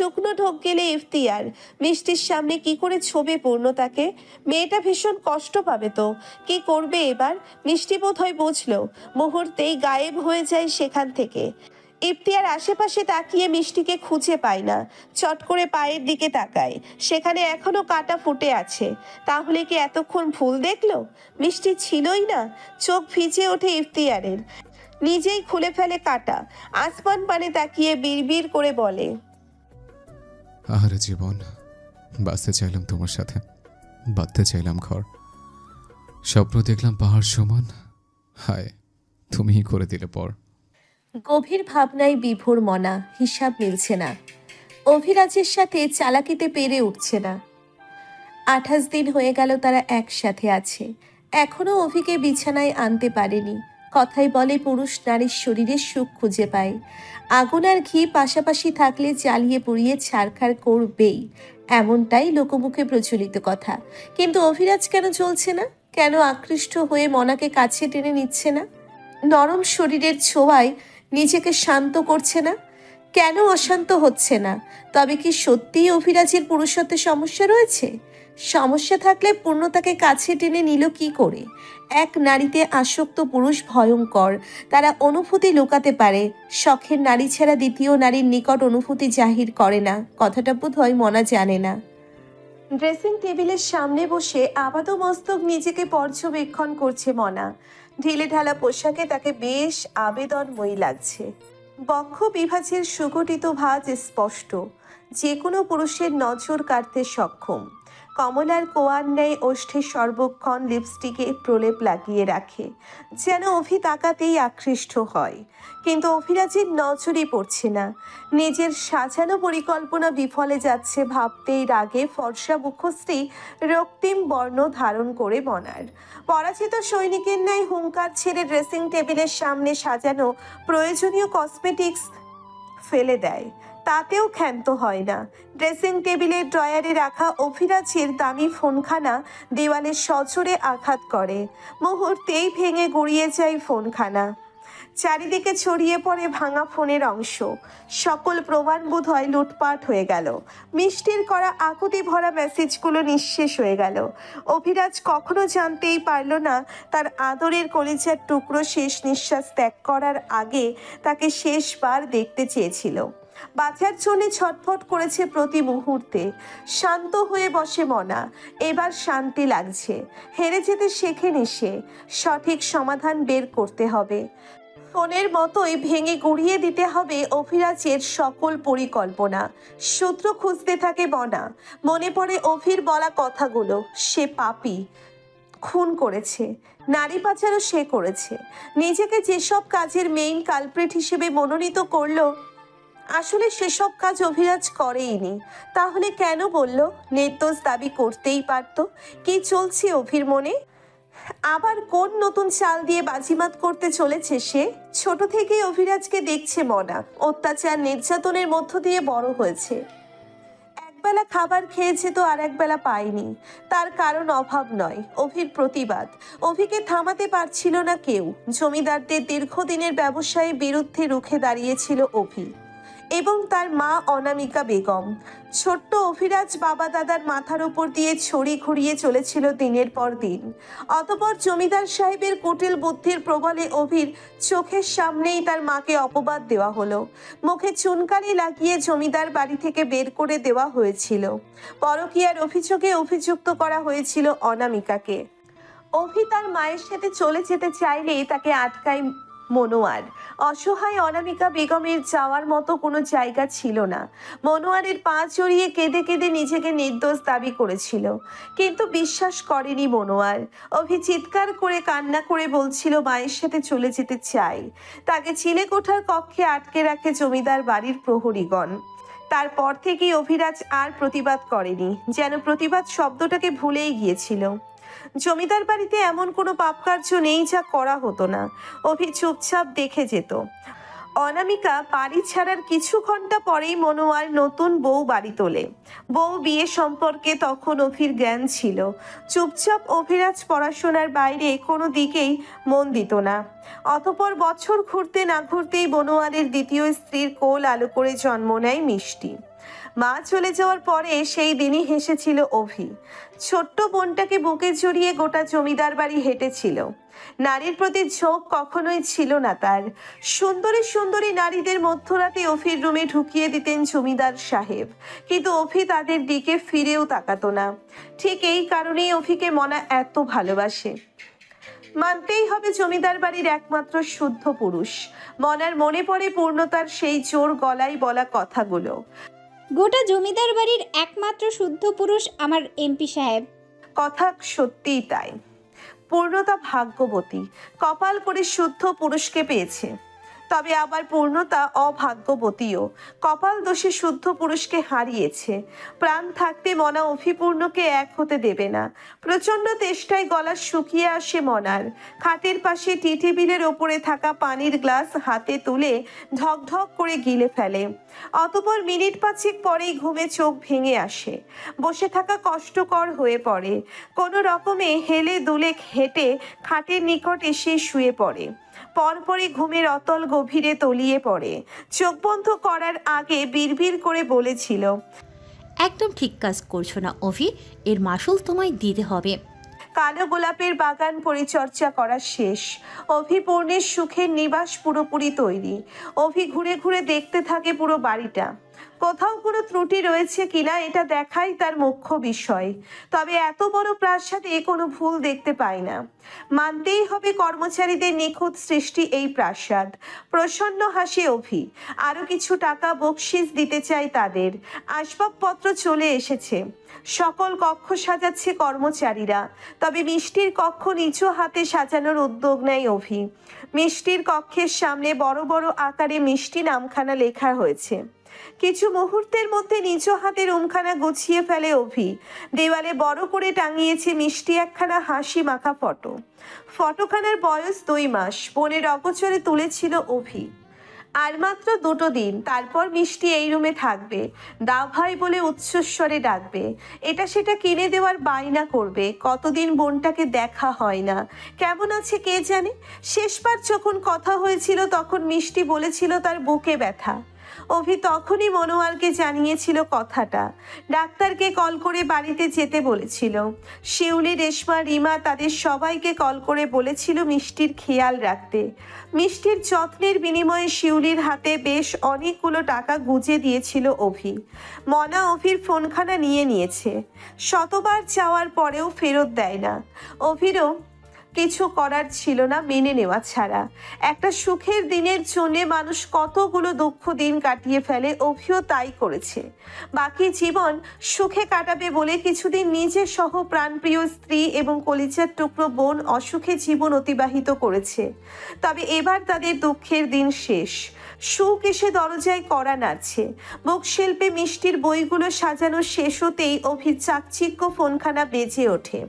শুকনো ঢোক গেলে ইফতিয়ার মিষ্টির সামনে কি করে ছোবে পূর্ণতাকে? মেয়েটা ভীষণ কষ্ট পাবে তো। কি করবে এবার? মিষ্টি বোধহয় বুঝলো, মুহূর্তেই গায়েব হয়ে যায় সেখান থেকে। ইফতিয়ার আশেপাশে তাকিয়ে মিষ্টিকে খুঁজে পায় না। চট করে পায়ের দিকে তাকায়, সেখানে এখনো কাটা ফুটে আছে। তাহলে কি এতক্ষণ ভুল দেখলো? মিষ্টি ছিলই না। চোখ ভিজে ওঠে ইফতিয়ারের, নিজেই খুলে ফেলে কাটা। আসমান পানে তাকিয়ে বিড়বিড় করে বলে, আহারে জীবন, বাঁচতে চাইলাম তোমার সাথে, বাঁধতে চাইলাম ঘর, স্বপ্ন দেখলাম পাহাড় সমান, হায় তুমিই করে দিলে পর। গভীর ভাবনায় বিভোর মনা। হিসাব মিলছে না, অভিরাজের সাথে চালাকিতে পেরে উঠছে না। 28 দিন হয়ে গেল তারা একসাথে আছে, এখনো অভিকে বিছানায় আনতে পারেনি। কথাই বলে পুরুষ নারীর শরীরে সুখ খুঁজে পায়। আগুন আর ঘি পাশাপাশি থাকলে জ্বালিয়ে পুড়িয়ে ছারখার করবেই, এমনটাই লোকমুখে প্রচলিত কথা। কিন্তু অভিরাজ কেন চলছে না? কেন আকৃষ্ট হয়ে মনাকে কাছে টেনে নিচ্ছে না? নরম শরীরের ছোঁয়ায় নিজেকে শান্ত করছে না? কেন অশান্ত হচ্ছে না? তবে কি সত্যিই অভিরাজের পুরুষত্বে সমস্যা রয়েছে? সমস্যা থাকলে পূর্ণতাকে কাছে টেনে নিল কি করে? এক নারীতে আসক্ত পুরুষ ভয়ঙ্কর, তারা অনুভূতি লুকাতে পারে। শখের নারী ছাড়া দ্বিতীয় নারীর নিকট অনুভূতি জাহির করে না, কথাটা বোধহয় মনা জানে না। ড্রেসিং টেবিলের সামনে বসে আপাতমস্তক নিজেকে পর্যবেক্ষণ করছে মনা। ঢিলে ঢালা পোশাকে তাকে বেশ আবেদনময়ী লাগছে। বক্ষ বিভাজের সুগঠিত ভাঁজ স্পষ্ট, যে কোনো পুরুষের নজর কাড়তে সক্ষম। কমলার কোয়ার ন্যায় ওষ্ঠে সর্বক্ষণ লিপস্টিকে প্রলেপ লাগিয়ে রাখে, যেন অভি তাকাতেই আকৃষ্ট হয়। কিন্তু অভিরাজের নজরই পড়ছে না। নিজের সাজানো পরিকল্পনা বিফলে যাচ্ছে ভাবতেই রাগে ফর্সা মুখশ্রী রক্তিম বর্ণ ধারণ করে মনার। পরাজিত সৈনিকের ন্যায় হুঙ্কার ছেড়ে ড্রেসিং টেবিলের সামনে সাজানো প্রয়োজনীয় কসমেটিক্স ফেলে দেয়, তাতেও ক্ষান্ত হয় না। ড্রেসিং টেবিলের ড্রয়ারে রাখা অভিরাজের দামি ফোনখানা দেওয়ালে সজোরে আঘাত করে, মুহূর্তেই ভেঙে গুড়িয়ে যায় ফোনখানা। চারিদিকে ছড়িয়ে পড়ে ভাঙা ফোনের অংশ। সকল প্রমাণ বোধহয় লুটপাট হয়ে গেল। মিষ্টির করা আকুতি ভরা মেসেজগুলো নিঃশেষ হয়ে গেল। অভিরাজ কখনো জানতেই পারল না তার আদরের কলিজার টুকরো শেষ নিঃশ্বাস ত্যাগ করার আগে তাকে শেষবার দেখতে চেয়েছিল। বাঁচার জন্য ছটফট করেছে প্রতি মুহূর্তে। শান্ত হয়ে বসে মনা, এবার শান্তি লাগছে। হেরে যেতে শেখেনি সে, সঠিক সমাধান বের করতে হবে। ফোনের মতোই ভেঙে গুড়িয়ে দিতে হবে অভিরাজের সকল পরিকল্পনা। সূত্র খুঁজতে থাকে মনা। মনে পড়ে অভির বলা কথাগুলো, সে পাপী, খুন করেছে, নারী পাচারও সে করেছে। নিজেকে যেসব কাজের মেইন কালপ্রিট হিসেবে মনোনীত করলো, আসলে সেসব কাজ অভিরাজ করেইনি। তাহলে কেন বলল? নির্দোষ দাবি করতেই পারত। কি চলছে অভির মনে? আবার কোন নতুন চাল দিয়ে বাজিমাত করতে চলেছে সে? ছোট থেকেই অভিরাজকে দেখছে মনা, অত্যাচার নির্যাতনের মধ্য দিয়ে বড় হয়েছে। একবেলা খাবার খেয়েছে তো আর একবেলা পায়নি। তার কারণ অভাব নয়, অভির প্রতিবাদ। অভিকে থামাতে পারছিল না কেউ। জমিদারদের দীর্ঘদিনের ব্যবসায়ের বিরুদ্ধে রুখে দাঁড়িয়েছিল অভি এবং তার মা অনামিকা বেগম। ছোট্ট অভিরাজ বাবা দাদার মাথার উপর দিয়ে ছড়ি ঘুরিয়ে চলেছিল দিনের পর দিন। অতপর জমিদার সাহেবের কুটিল বুদ্ধির প্রবলে অভির চোখের সামনেই তার মাকে অপবাদ দেওয়া হলো। মুখে চুনকালি লাগিয়ে জমিদার বাড়ি থেকে বের করে দেওয়া হয়েছিল। পরকীয়ার অভিযোগে অভিযুক্ত করা হয়েছিল অনামিকাকে। অভি তার মায়ের সাথে চলে যেতে চাইলেই তাকে আটকায় মনোয়ার। অসহায় অনামিকা বেগমের যাওয়ার মতো কোনো জায়গা ছিল না। মনোয়ারের পা জড়িয়ে কেঁদে কেঁদে নিজেকে নির্দোষ দাবি করেছিল, কিন্তু বিশ্বাস করেনি মনোয়ার। অভি চিৎকার করে কান্না করে বলছিল মায়ের সাথে চলে যেতে চাই। তাকে চিলেকোঠার কক্ষে আটকে রাখে জমিদার বাড়ির প্রহরীগণ। তারপর থেকেই অভিরাজ আর প্রতিবাদ করেনি, যেন প্রতিবাদ শব্দটাকে ভুলেই গিয়েছিল। জমিদার বাড়িতে এমন কোনো পাপ কার্য নেই যা করা হতো না। অভি চুপচাপ দেখে যেত। অনামিকা বাড়ি ছাড়ার কিছু ঘন্টা পরেই মনোয়ার নতুন বউ বাড়ি তোলে। বউ বিয়ে সম্পর্কে তখন অভির জ্ঞান ছিল। চুপচাপ অভিরাজ পড়াশোনার বাইরে কোনো দিকেই মন দিত না। অতপর বছর ঘুরতে না ঘুরতেই মনোয়ারের দ্বিতীয় স্ত্রীর কোল আলো করে জন্ম নেয় মিষ্টি। মা চলে যাওয়ার পরে সেই দিনই হেসেছিল অভি। ছোট্ট বোনটাকে বুকে জড়িয়ে গোটা জমিদার বাড়ি হেঁটেছিল। নারীর প্রতি ঝোঁক কখনোই ছিল না তার। সুন্দরী সুন্দরী নারীদের মধ্যরাতে অভির রুমে ঢুকিয়ে দিতেন জমিদার সাহেব, কিন্তু অভি তাদের দিকে ফিরেও তাকাতো না। ঠিক এই কারণেই অভিকে মনা এত ভালোবাসে। মানতেই হবে জমিদার বাড়ির একমাত্র শুদ্ধ পুরুষ। মনার মনে পড়ে পূর্ণতার সেই জোর গলায় বলা কথাগুলো। গোটা জমিদার বাড়ির একমাত্র শুদ্ধ পুরুষ আমার এমপি সাহেব। কথা সত্যিই তাই। পূর্ণতা ভাগ্যবতী, কপাল করে শুদ্ধ পুরুষকে পেয়েছে। তবে আবার পূর্ণতা অভাগ্যবতীও, কপাল দোষে শুদ্ধ পুরুষকে হারিয়েছে। প্রাণ থাকতে মনা অভিপূর্ণকে এক হতে দেবে না। প্রচন্ড তেষ্টায় গলা শুকিয়ে আসে মনার। খাটের পাশে টি টেবিলের ওপরে থাকা পানির গ্লাস হাতে তুলে ঢকঢক করে গিলে ফেলে। অতঃপর মিনিট 5 পরেই ঘুমে চোখ ভেঙে আসে। বসে থাকা কষ্টকর হয়ে পড়ে। কোনো রকমে হেলে দুলে হেঁটে খাটের নিকট এসে শুয়ে পড়ে। পরপরই ঘুমের অতল গভীরে তলিয়ে পড়ে। চোখ বন্ধ করার আগে বিড়বিড় করে বলেছিল, একদম ঠিক কাজ করছো না অভি, এর মাসুল তোমায় দিতে হবে। কালো গোলাপের বাগান পরিচর্যা করা শেষ। অভি পূর্ণের সুখের নিবাস পুরোপুরি তৈরি। অভি ঘুরে ঘুরে দেখতে থাকে পুরো বাড়িটা। কোথাও কোনো ত্রুটি রয়েছে কিনা এটা দেখাই তার মুখ্য বিষয়। তবে এত বড় প্রাসাদে কোনো ভুল দেখতে পায় না। মানতেই হবে কর্মচারীদের নিখুঁত সৃষ্টি এই প্রাসাদ। প্রসন্ন হাসি অভি। আরো কিছু টাকা বকশিস দিতে চাই তাদের। আসবাবপত্র চলে এসেছে। সকল কক্ষ সাজাচ্ছে কর্মচারীরা। তবে মিষ্টির কক্ষ নিজ হাতে সাজানোর উদ্যোগ নেয় অভি। মিষ্টির কক্ষের সামনে বড় বড় আকারে মিষ্টি নামখানা লেখা হয়েছে। কিছু মুহূর্তের মধ্যে নিজ হাতে রুমখানা গুছিয়ে ফেলে অভি। দেওয়ালে বড় করে টাঙিয়েছে মিষ্টি একখানা হাসি মাখা ফটো। ফটোখানার বয়স 2 মাস। বোনের অগোচরে তুলেছিল অভি। আর মাত্র 2 দিন, তারপর মিষ্টি এই রুমে থাকবে। দাও ভাই বলে উচ্চস্বরে ডাকবে। এটা সেটা কিনে দেওয়ার বায়না করবে। কতদিন বোনটাকে দেখা হয় না, কেমন আছে কে জানে। শেষবার যখন কথা হয়েছিল তখন মিষ্টি বলেছিল তার বুকে ব্যথা। অভি তখনই মনোয়ারকে জানিয়েছিল কথাটা। ডাক্তারকে কল করে বাড়িতে যেতে বলেছিল। শিউলি, রেশমা, রিমা তাদের সবাইকে কল করে বলেছিল মিষ্টির খেয়াল রাখতে। মিষ্টির যত্নের বিনিময়ে শিউলির হাতে বেশ অনেকগুলো টাকা গুঁজে দিয়েছিল অভি। মনা অভির ফোনখানা নিয়ে নিয়েছে। শতবার চাওয়ার পরেও ফেরত দেয় না। অভিরও কিছু করার ছিল না মেনে নেওয়া ছাড়া। একটা সুখের দিনের জন্য মানুষ কতগুলো দুঃখ দিন কাটিয়ে ফেলে, অভিও তাই করেছে। বাকি জীবন সুখে কাটাবে বলে কিছুদিন নিজের সহ প্রাণপ্রিয় স্ত্রী এবং কলিজার টুকরো বোন অসুখে জীবন অতিবাহিত করেছে। তবে এবার তাদের দুঃখের দিন শেষ। সুখ এসে দরজায় কড়া নাড়ছে। বুকশিল্পে মিষ্টির বইগুলো সাজানো শেষ হতেই অভির চাকচিক্য ফোনখানা বেজে ওঠে।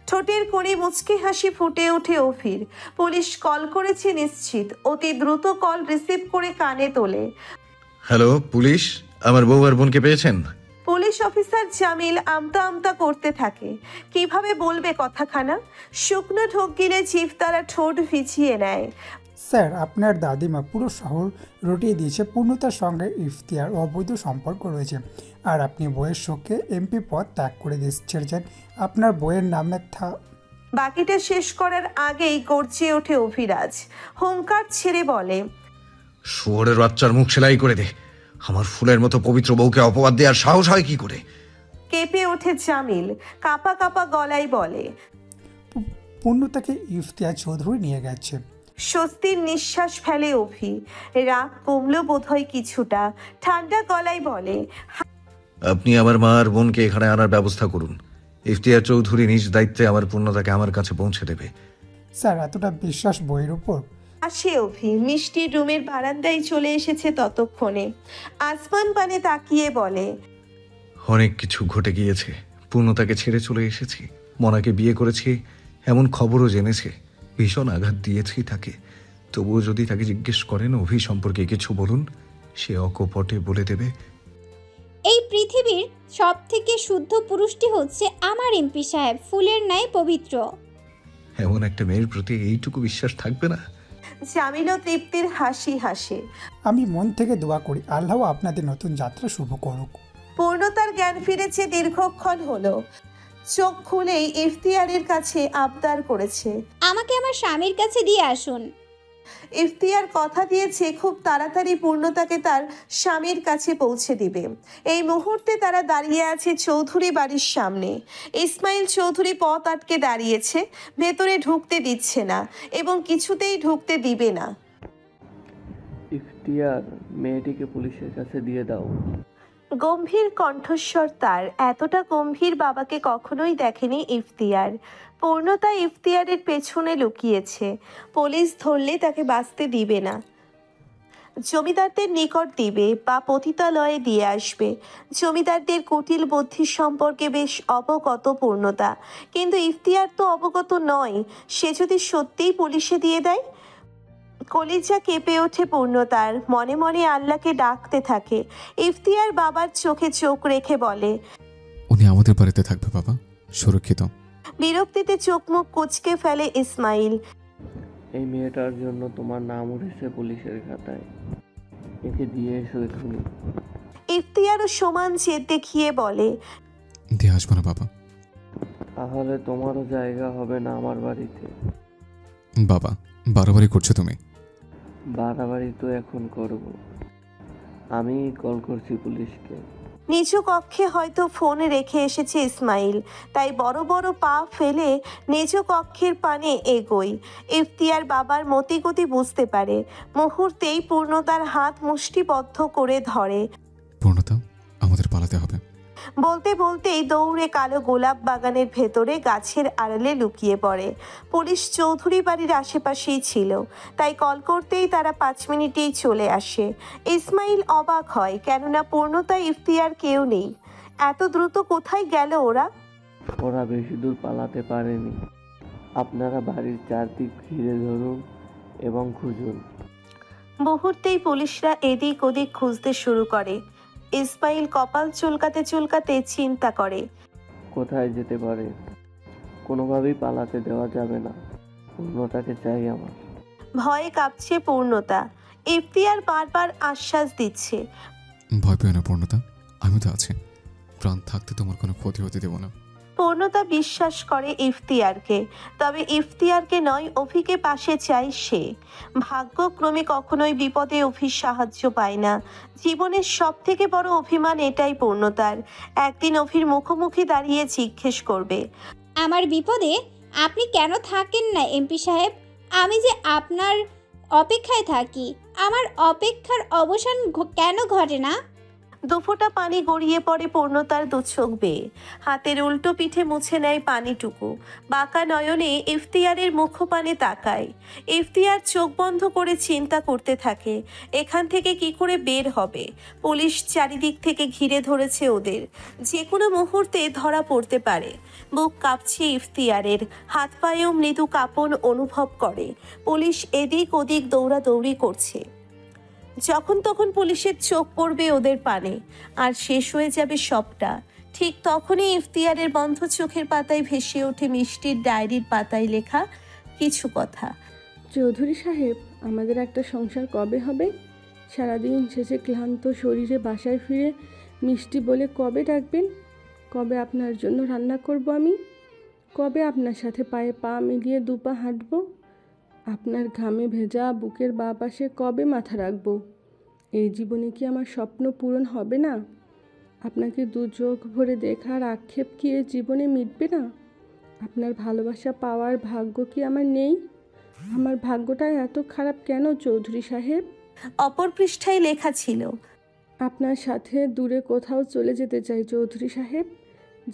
ঠোঁটের কোণে মুচকি হাসি ফুটে ওঠে অভির। পুলিশ কল করেছে নিশ্চিত। অতি দ্রুত কল রিসিভ করে কানে তোলে। হ্যালো পুলিশ, আমার বউ আর বোনকে পেয়েছেন? পুলিশ অফিসার জামিল আমতা আমতা করতে থাকে। কিভাবে বলবে কথাখানা। শুকনো ঢোক গিলে জিভ তারা ঠোঁট ভিজিয়ে নেয়। স্যার, আপনার দাদিমা পুরো শহর রটিয়ে দিয়েছে পূর্ণতার সঙ্গে ইফতিয়ার অবৈধ সম্পর্ক রয়েছে, আর আপনি বইয়ের শোকে এমপি পদ ত্যাগ করে ছেড়েছেন আপনার বইয়ের নামে বাকিটা শেষ করার আগেই গর্জে ওঠে অভিরাজ। হুঙ্কার ছেড়ে বলে, শুয়োরের বাচ্চার মুখ সেলাই করে দে। আমার ফুলের মতো পবিত্র বউকে অপবাদ দেওয়ার সাহস হয় কি করে? কেঁপে ওঠে জামিল। কাপা কাপা গলায় বলে, পূর্ণতাকে ইফতিয়ার চৌধুরী নিয়ে গেছে। স্বস্তির নিঃশ্বাস ফেলে অভি। রাগ কমলো বোধহয় কিছুটা। ঠান্ডা গলায় বলে, আপনি আমার মা আর বোনকে এখানে আনার ব্যবস্থা করুন। ইফতিয়ার চৌধুরী নিজ দায়িত্বে আমার পূর্ণতাকে আমার কাছে পৌঁছে দেবে। স্যার, এতটা বিশ্বাস বইয়ের উপর? আসে অভি। মিষ্টির রুমের বারান্দায় চলে এসেছে ততক্ষণে। আসমান পানে তাকিয়ে বলে, অনেক কিছু ঘটে গিয়েছে। পূর্ণতাকে ছেড়ে চলে এসেছি, মনাকে বিয়ে করেছি এমন খবরও জেনেছে। ভীষণ আঘাত দিয়েছি তাকে। তবুও যদি তাকে জিজ্ঞেস করেন অভি সম্পর্কে কিছু বলুন, সে অকপটে বলে দেবে এই পৃথিবীর সব থেকে শুদ্ধ পুরুষটি হচ্ছে আমার এমপি সাহেব, ফুলের ন্যায় পবিত্র। এমন একটা মেয়ের প্রতি এইটুকু বিশ্বাস থাকবে না? জামিলও তৃপ্তির হাসি হাসে। আমি মন থেকে দোয়া করি আল্লাহ আপনাদের নতুন যাত্রা শুভ করুক। পূর্ণতার জ্ঞান ফিরেছে দীর্ঘক্ষণ হলো। চোখ খুলেই ইফতিয়ারের কাছে আবদার করেছে। আমাকে আমার স্বামীর কাছে দিয়ে আসুন। ইফতিয়ার কথা দিয়েছে খুব তাড়াতাড়ি পূর্ণতাকে তার স্বামীর কাছে পৌঁছে দিবে। এই মুহূর্তে তারা দাঁড়িয়ে আছে চৌধুরী বাড়ির সামনে। ইসমাইল চৌধুরী পথ আটকে দাঁড়িয়েছে, ভেতরে ঢুকতে দিচ্ছে না এবং কিছুতেই ঢুকতে দিবে না। ইফতিয়ার, মেয়েটিকে পুলিশের কাছে দিয়ে দাও। গম্ভীর কণ্ঠস্বর তার। এতটা গম্ভীর বাবাকে কখনোই দেখেনি ইফতিয়ার। পূর্ণতা ইফতিয়ারের পেছনে লুকিয়েছে। পুলিশ ধরলে তাকে বাঁচতে দিবে না, জমিদারদের নিকট দিবে বা পতিতালয়ে দিয়ে আসবে। জমিদারদের কুটিল বুদ্ধি সম্পর্কে বেশ অবগত পূর্ণতা, কিন্তু ইফতিয়ার তো অবগত নয়। সে যদি সত্যিই পুলিশে দিয়ে দেয়? কলিজা কেঁপে ওঠে পূর্ণতার, মনে মনে আল্লাহকে ডাকতে থাকে। ইফতিয়ার বাবার চোখে চোখ রেখে বলে, উনি আমাদের বাড়িতে থাকবে বাবা, সুরক্ষিত। বিরক্তিতে চোখ মুখ কুঁচকে ফেলে ইসমাইল। এই মেয়েটার জন্য তোমার নাম উঠেছে পুলিশের খাতায়। একে দিয়ে এসো এখনই। ইফতিয়ারও সমান জেদ দেখিয়ে বলে, দিয়ে আসবো না বাবা। তাহলে তোমারও জায়গা হবে না আমার বাড়িতে। বাবা, বাড়াবাড়ি করছো তুমি। বাড়াবাড়ি তো এখন করব। আমি কল করছি পুলিশকে। নিচু কক্ষে হয়তো ফোন রেখে এসেছে ইসমাইল, তাই বড় বড় পা ফেলে নিচু কক্ষের পানে এগোয়। ইফতিয়ার বাবার মতিগতি বুঝতে পারে। মুহূর্তেই পূর্ণতার হাত মুষ্টিবদ্ধ করে ধরে। পূর্ণতা, আমাদের পালাতে হবে। বলতে বলতেই দৌড়ে কালো গোলাপ বাগানের ভেতরে গাছের আড়ালে লুকিয়ে পড়ে। পুলিশ চৌধুরী বাড়ির আশেপাশেই ছিল, তাই কল করতেই তারা 5 মিনিটেই চলে আসে। ইসমাইল অবাক হয়, কেননা পূর্ণতা ইফতিয়ার কেউ নেই। এত দ্রুত কোথায় গেল ওরা? ওরা বেশি দূর পালাতে পারেনি। আপনারা বাড়ির চারদিক ঘিরে ধরুন এবং খুঁজুন। মুহূর্তেই পুলিশরা এদিক ওদিক খুঁজতে শুরু করে। ইসমাইল কপাল চুলকাতে চুলকাতে চিন্তা করে, কোথায় যেতে পারে? কোনোভাবেই পালাতে দেওয়া যাবে না। পূর্ণতাকে চাই আমার। ভয়ে কাঁপছে পূর্ণতা। ইফতিয়ার বারবার আশ্বাস দিচ্ছে, ভয় পেও না পূর্ণতা, আমি তো আছি। প্রাণ থাকতে তোমার কোনো ক্ষতি হতে দেবো না। পূর্ণতা বিশ্বাস করে ইফতিয়ারকে, তবে ইফতিয়ারকে নয়, অভিকে পাশে চাই সে। ভাগ্যক্রমে কখনোই বিপদে অভির সাহায্য পায় না। জীবনের সব থেকে বড় অভিমান এটাই পূর্ণতার। একদিন অভির মুখোমুখি দাঁড়িয়ে জিজ্ঞেস করবে, আমার বিপদে আপনি কেন থাকেন না এমপি সাহেব? আমি যে আপনার অপেক্ষায় থাকি। আমার অপেক্ষার অবসান কেন ঘটে না? দুফোঁটা পানি গড়িয়ে পড়ে পূর্ণতার দু চোখ বেয়ে। হাতের উল্টো পিঠে মুছে নেয় পানিটুকু। বাঁকা নয়নে ইফতিয়ারের মুখপানে তাকায়। ইফতিয়ার চোখ বন্ধ করে চিন্তা করতে থাকে, এখান থেকে কি করে বের হবে। পুলিশ চারিদিক থেকে ঘিরে ধরেছে ওদের, যে কোনো মুহূর্তে ধরা পড়তে পারে। বুক কাঁপছে ইফতিয়ারের, হাত পায়েও মৃদু কাঁপন অনুভব করে। পুলিশ এদিক ওদিক দৌড়াদৌড়ি করছে। যখন তখন পুলিশের চোখ পড়বে ওদের পানে, আর শেষ হয়ে যাবে সবটা। ঠিক তখনই ইফতিয়ারের বন্ধ চোখের পাতায় ভেসে ওঠে মিষ্টির ডায়েরির পাতায় লেখা কিছু কথা। চৌধুরী সাহেব, আমাদের একটা সংসার কবে হবে? সারাদিন শেষে ক্লান্ত শরীরে বাসায় ফিরে মিষ্টি বলে কবে ডাকবেন? কবে আপনার জন্য রান্না করব আমি? কবে আপনার সাথে পায়ে পা মিলিয়ে দুপা হাঁটবো? আপনার ঘামে ভেজা বুকের বাঁ পাশে কবে মাথা রাখবো? এই জীবনে কি আমার স্বপ্ন পূরণ হবে না? আপনাকে দু চোখ ভরে দেখার আক্ষেপ কি এ জীবনে মিটবে না? আপনার ভালোবাসা পাওয়ার ভাগ্য কি আমার নেই? আমার ভাগ্যটা এত খারাপ কেন চৌধুরী সাহেব? অপর পৃষ্ঠায় লেখা ছিল, আপনার সাথে দূরে কোথাও চলে যেতে চাই চৌধুরী সাহেব,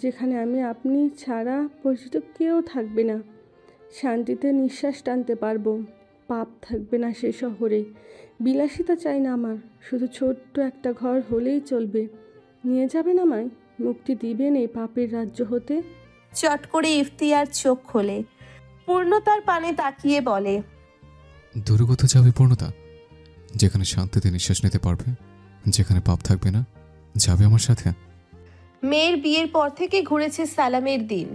যেখানে আমি আপনি ছাড়া পরিচিত কেউ থাকবে না। শান্তিতে নিঃশ্বাস টানতে পারবো। পাপ থাকবে না সে শহরে। বিলাসিতা চাই না আমার, শুধু ছোট্ট একটা ঘর হলেই চলবে। নিয়ে যাবেন আমায়? মুক্তি দিবেন এই পাপের রাজ্য হতে? চট করে ইফতিয়ার চোখ খোলে। পূর্ণতার পানে তাকিয়ে বলে, দূরে কোথাও যাবে পূর্ণতা? যেখানে শান্তিতে নিঃশ্বাস নিতে পারবে, যেখানে পাপ থাকবে না, যাবে আমার সাথে। মেয়ের বিয়ের পর থেকে ঘুরেছে সালামের দিন।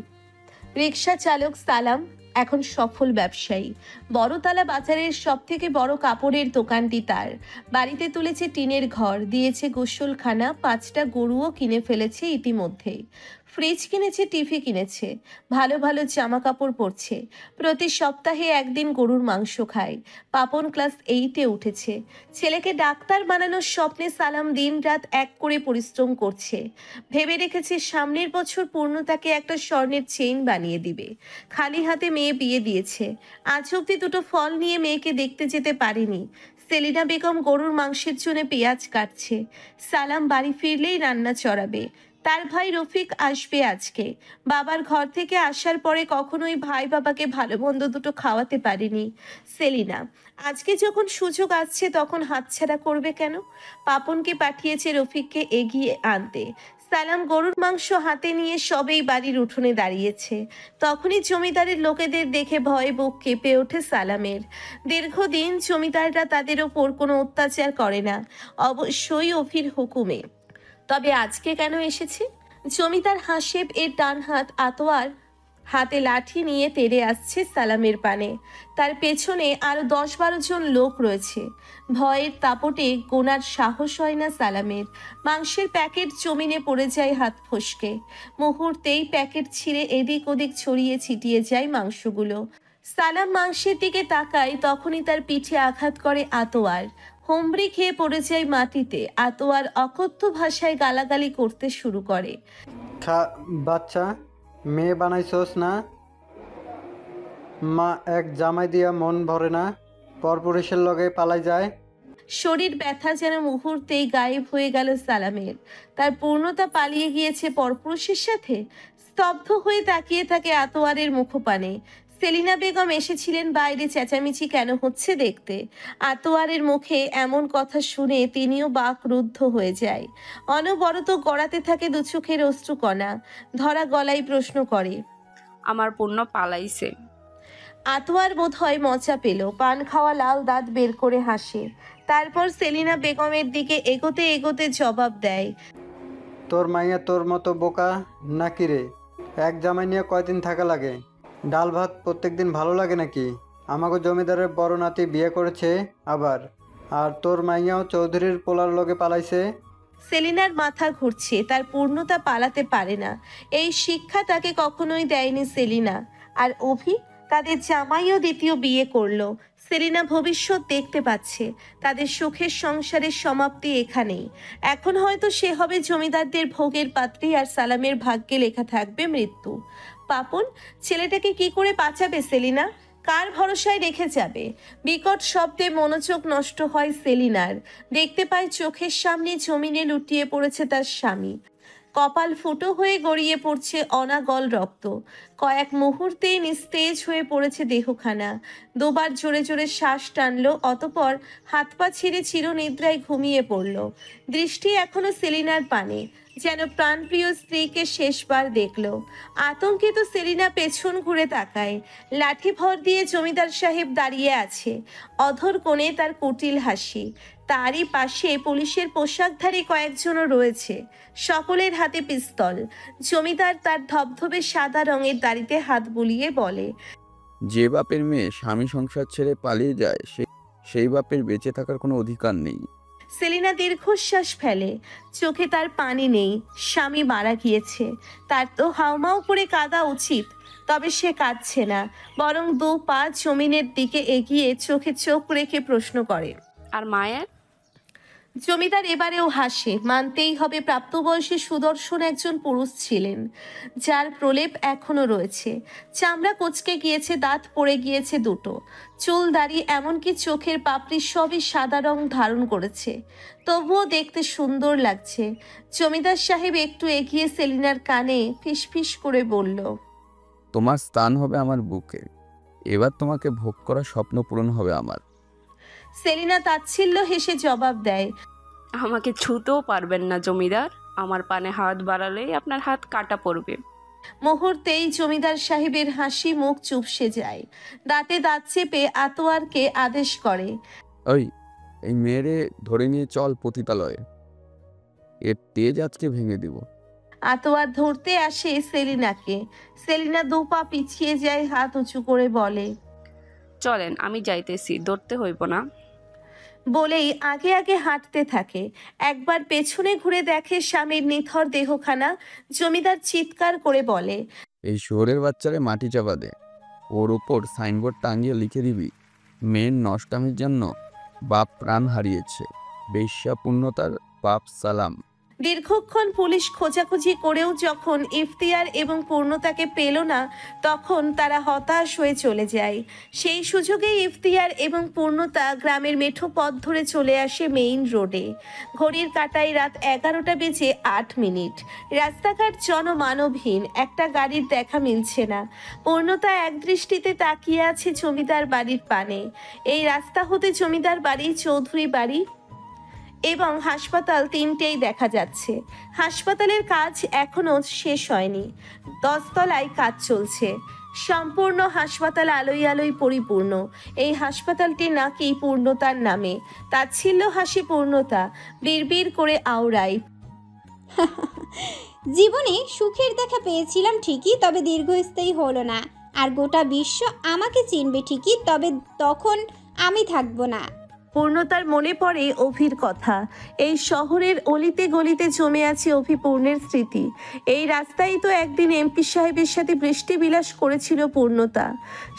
রিক্সা চালক সালাম এখন সফল ব্যবসায়ী। বড়তলা বাজারের সব থেকে বড় কাপড়ের দোকানটি তার। বাড়িতে তুলেছে টিনের ঘর, দিয়েছে গোসলখানা, 5টা গরুও কিনে ফেলেছে ইতিমধ্যেই। ফ্রিজ কিনেছে, টিভি কিনেছে, ভালো ভালো জামা কাপড় পরছে। প্রতি সপ্তাহে একদিন গরুর মাংস খায়। পাপন ক্লাস 8-এ উঠেছে। ছেলেকে ডাক্তার বানানোর স্বপ্নে সালাম দিনরাত এক করে পরিশ্রম করছে। ভেবে রেখেছে সামনের বছর পূর্ণতাকে একটা স্বর্ণের চেইন বানিয়ে দিবে। খালি হাতে মেয়ে বিয়ে দিয়েছে। আজ অব্দি দুটো ফল নিয়ে মেয়েকে দেখতে যেতে পারেনি। সেলিনা বেগম গরুর মাংসের জন্য পেঁয়াজ কাটছে। সালাম বাড়ি ফিরলেই রান্না চড়াবে। তার ভাই রফিক আসবে আজকে। বাবার ঘর থেকে আসার পরে কখনোই ভাই বাবাকে ভালো মন্দ দুটো খাওয়াতে পারেনি সেলিনা। আজকে যখন সুযোগ আসছে তখন হাতছাড়া করবে কেন? পাপনকে পাঠিয়েছে রফিককে এগিয়ে আনতে। সালাম গরুর মাংস হাতে নিয়ে সবেই বাড়ির উঠোনে দাঁড়িয়েছে। তখনই জমিদারের লোকেদের দেখে ভয়ে বুক কেঁপে ওঠে সালামের। দীর্ঘদিন জমিদাররা তাদের ওপর কোনো অত্যাচার করে না, অবশ্যই অভির হুকুমে। তবে আজকে কেন এসেছে? জমিদার হাসেব এর ডান হাত আতোয়ার হাতে লাঠি নিয়ে তেড়ে আসছে সালামের পানে। তার পেছনে আরো 10-12 জন লোক রয়েছে। ভয়ের তাপটে গোনার সাহস হয় না সালামের। মাংসের প্যাকেট জমিনে পড়ে যায় হাত ফসকে। মুহূর্তেই প্যাকেট ছিঁড়ে এদিক ওদিক ছড়িয়ে ছিটিয়ে যায় মাংসগুলো। সালাম মাংসের দিকে তাকায়, তখনই তার পিঠে আঘাত করে আতোয়ার। হুমড়ি খেয়ে পড়ে যায় মাটিতে। আতোয়ার অকথ্য ভাষায় গালাগালি করতে শুরু করে। বাচ্চা মেয়ে বানাইছস না? মা এক জামাই দিয়া মন ভরে না? পরপুরুষের লগে পালাই যায়। শরীর ব্যথা যেন মুহূর্তেই গায়েব হয়ে গেল সালামের। তার পূর্ণতা পালিয়ে গিয়েছে পরপুরুষের সাথে। স্তব্ধ হয়ে তাকিয়ে থাকে আতোয়ারের মুখপানে। সেলিনা বেগম এসেছিলেন বাইরে চেঁচামেচি কেন হচ্ছে দেখতে। আতোয়ারের মুখে এমন কথা শুনে তিনিও বাকরুদ্ধ হয়ে যায়। অনবরত গড়াতে থাকে দু চোখের অশ্রুকণা। ধরা গলায় প্রশ্ন করে, আমার পণ্য পালাইছে? আতোয়ার বোধহয় মজা পেল, পান খাওয়া লাল দাঁত বের করে হাসে। তারপর সেলিনা বেগমের দিকে এগোতে এগোতে জবাব দেয়, তোর মাইয়া তোর মতো বোকা নাকি রে? এক জামাই নিয়ে কয়দিন থাকা লাগে? ডাল ভাত প্রত্যেকদিন ভালো লাগে নাকি? আমাকে জমিদারের বড় নাতি বিয়ে করেছে আবার, আর তোর মাইয়াও চৌধুরীর পোলার লগে পালাইছে। সেলিনার মাথা ঘুরছে। তার পূর্ণতা পালাতে পারে না, এই শিক্ষা তাকে কখনোই দেয়নি সেলিনা। আর অভি তাদের জামাইও দ্বিতীয় বিয়ে করলো। সেলিনা ভবিষ্যৎ দেখতে পাচ্ছে। তাদের সুখের সংসারের সমাপ্তি এখানেই। এখন হয়তো সে হবে জমিদারদের ভোগের পাত্রী, আর সালামের ভাগ্যে লেখা থাকবে মৃত্যু। পাপন ছেলেটাকে কি করে বাঁচাবে সেলিনা? কার ভরসায় রেখে যাবে? বিকট শব্দে মনোযোগ নষ্ট হয় সেলিনার। দেখতে পায় চোখের সামনে জমিনে লুটিয়ে পড়েছে তার স্বামী। কপাল ফুটো হয়ে গড়িয়ে পড়ছে অনাগল রক্ত। কয়েক মুহূর্তেই নিস্তেজ হয়ে পড়েছে দেহখানা। দুবার জোরে জোরে শ্বাস টানলো, অতপর হাত পা ছিঁড়ে চিরনিদ্রায় ঘুমিয়ে পড়ল। দৃষ্টি এখনো সেলিনার পানে, যেন প্রাণপ্রিয় স্ত্রীকে শেষবার দেখল। আতঙ্কিত সেলিনা পেছন ঘুরে তাকায়। লাঠি ভর দিয়ে জমিদার সাহেব দাঁড়িয়ে আছে। অধর কোণে তার কুটিল হাসি। তারই পাশে পুলিশের পোশাকধারী কয়েকজনও রয়েছে, সকলের হাতে পিস্তল। জমিদার তার ধবধবে সাদা রঙের দাড়িতে হাত বুলিয়ে বলে, যে বাপের মেয়ে স্বামী সংসার ছেড়ে পালিয়ে যায় সেই বাপের বেঁচে থাকার কোনো অধিকার নেই। সেলিনা দীর্ঘশ্বাস ফেলে। চোখে তার পানি নেই। স্বামী মারা গিয়েছে, তার তো হাউমাউ করে কাঁদা উচিত, তবে সে কাঁদছে না, বরং 2 পা জমিনের দিকে এগিয়ে চোখে চোখ রেখে প্রশ্ন করে, আর মায়ের? জমিদার এবারেও হাসে। মানতেই হবে প্রাপ্তবয়সী সুদর্শন একজন পুরুষ ছিলেন, যার প্রলেপ এখনো রয়েছে। চামড়া কোচকে গিয়েছে, দাঁত পড়ে গিয়েছে দুটো, চুল দাড়ি এমনকি চোখের পাপড়ি সবই সাদা রং ধারণ করেছে, তবুও দেখতে সুন্দর লাগছে। জমিদার সাহেব একটু এগিয়ে সেলিনার কানে ফিসফিস করে বলল, তোমার স্থান হবে আমার বুকে, এবার তোমাকে ভোগ করা স্বপ্ন পূরণ হবে আমার। সেলিনা তাচ্ছিল্য হেসে জবাব দেয়, আমাকে ছুতেও পারবেন না জমিদার, আমার পানে হাত বাড়ালেই আপনার হাত কাটা পড়বে। মুহূর্তেই জমিদার সাহেবের হাসি মুখ চুপসে যায়। দাঁতে দাঁত চেপে আতোয়ারকে আদেশ করে, এই মেয়েরে ধরে নিয়ে চল পতিতালয়ে, এর তেজ আজকে ভেঙে দিব। আতোয়ার ধরতে আসে সেলিনাকে। সেলিনা 2 পা পিছিয়ে যায়, হাত উঁচু করে বলে, চলেন, আমি যাইতেছি, ধরতে হইব না। বলেই আগে আগে হাঁটতে থাকে। একবার পেছনে ঘুরে দেখে স্বামীর নিথর দেহখানা। জমিদার চিৎকার করে বলে, এই শহরের বাচ্চারে মাটি চাপা দে, ওর উপর সাইনবোর্ড টাঙিয়ে লিখে দিবি, মেয়ের নষ্টামির জন্য বাপ প্রাণ হারিয়েছে, বেশ্যা পূর্ণতার বাপ সালাম। দীর্ঘক্ষণ পুলিশ খোঁজাখুঁজি করেও যখন ইফতিয়ার এবং পূর্ণতাকে পেল না, তখন তারা হতাশ হয়ে চলে যায়। সেই সুযোগে ইফতিয়ার এবং পূর্ণতা গ্রামের মেঠো পথ ধরে চলে আসে মেইন রোডে। ঘড়ির কাঁটায় রাত 11টা বেজে 8 মিনিট। রাস্তাঘাট জনমানবহীন, একটা গাড়ির দেখা মিলছে না। পূর্ণতা একদৃষ্টিতে তাকিয়ে আছে জমিদার বাড়ির পানে। এই রাস্তা হতে জমিদার বাড়ি, চৌধুরী বাড়ি এবং হাসপাতাল তিনটেই দেখা যাচ্ছে। হাসপাতালের কাজ এখনো শেষ হয়নি। 10 তলায় কাজ চলছে। সম্পূর্ণ হাসপাতাল আলোয় আলোয় পরিপূর্ণ। এই হাসপাতালটি নাকি পূর্ণতার নামে। তাচ্ছিল্য হাসি পূর্ণতা, বিড়বিড় করে আওড়ায়, জীবনে সুখের দেখা পেয়েছিলাম ঠিকই, তবে দীর্ঘস্থায়ী হলো না। আর গোটা বিশ্ব আমাকে চিনবে ঠিকই, তবে তখন আমি থাকবো না। পূর্ণতার মনে পড়ে অভির কথা। এই শহরের অলিতে গলিতে জমে আছে অভিপূর্ণের স্মৃতি। এই রাস্তায় তো একদিন এমপি সাহেবের সাথে বৃষ্টি বিলাস করেছিল পূর্ণতা।